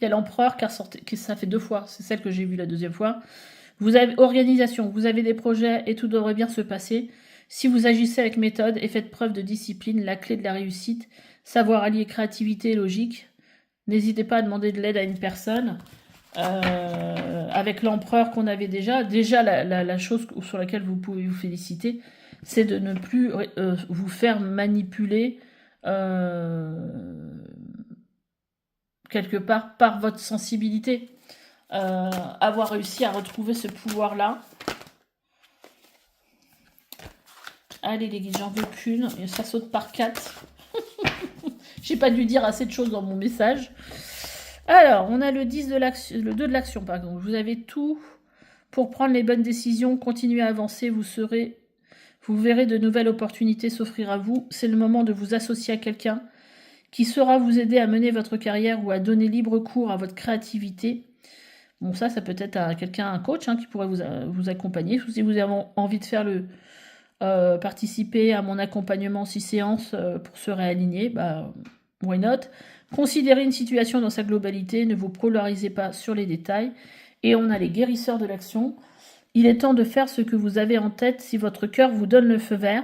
Il y a l'empereur qui ça fait 2 fois. C'est celle que j'ai vue la 2e fois. Vous avez organisation, vous avez des projets et tout devrait bien se passer. Si vous agissez avec méthode et faites preuve de discipline, la clé de la réussite, savoir allier créativité et logique. N'hésitez pas à demander de l'aide à une personne. Avec l'empereur qu'on avait déjà la chose sur laquelle vous pouvez vous féliciter, c'est de ne plus vous faire manipuler quelque part par votre sensibilité. Avoir réussi à retrouver ce pouvoir-là. Allez les guides, j'en veux qu'une. Et ça saute par 4. J'ai pas dû dire assez de choses dans mon message. Alors, on a le 10 de l'action, le 2 de l'action, par exemple. Vous avez tout pour prendre les bonnes décisions, continuer à avancer, vous verrez de nouvelles opportunités s'offrir à vous. C'est le moment de vous associer à quelqu'un qui saura vous aider à mener votre carrière ou à donner libre cours à votre créativité. Bon, ça peut être un coach qui pourrait vous accompagner. Si vous avez envie de faire participer à mon accompagnement 6 séances pour se réaligner, why not? Considérez une situation dans sa globalité, ne vous polarisez pas sur les détails. Et on a les guérisseurs de l'action. Il est temps de faire ce que vous avez en tête si votre cœur vous donne le feu vert.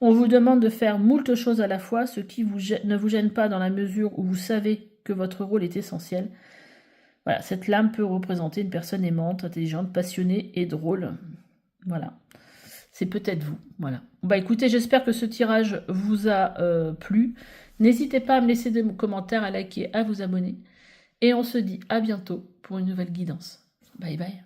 On vous demande de faire moult choses à la fois, ce qui ne vous gêne pas dans la mesure où vous savez que votre rôle est essentiel. Voilà, cette lame peut représenter une personne aimante, intelligente, passionnée et drôle. Voilà. C'est peut-être vous. Voilà. Écoutez, j'espère que ce tirage vous a plu. N'hésitez pas à me laisser des commentaires, à liker, à vous abonner. Et on se dit à bientôt pour une nouvelle guidance. Bye bye.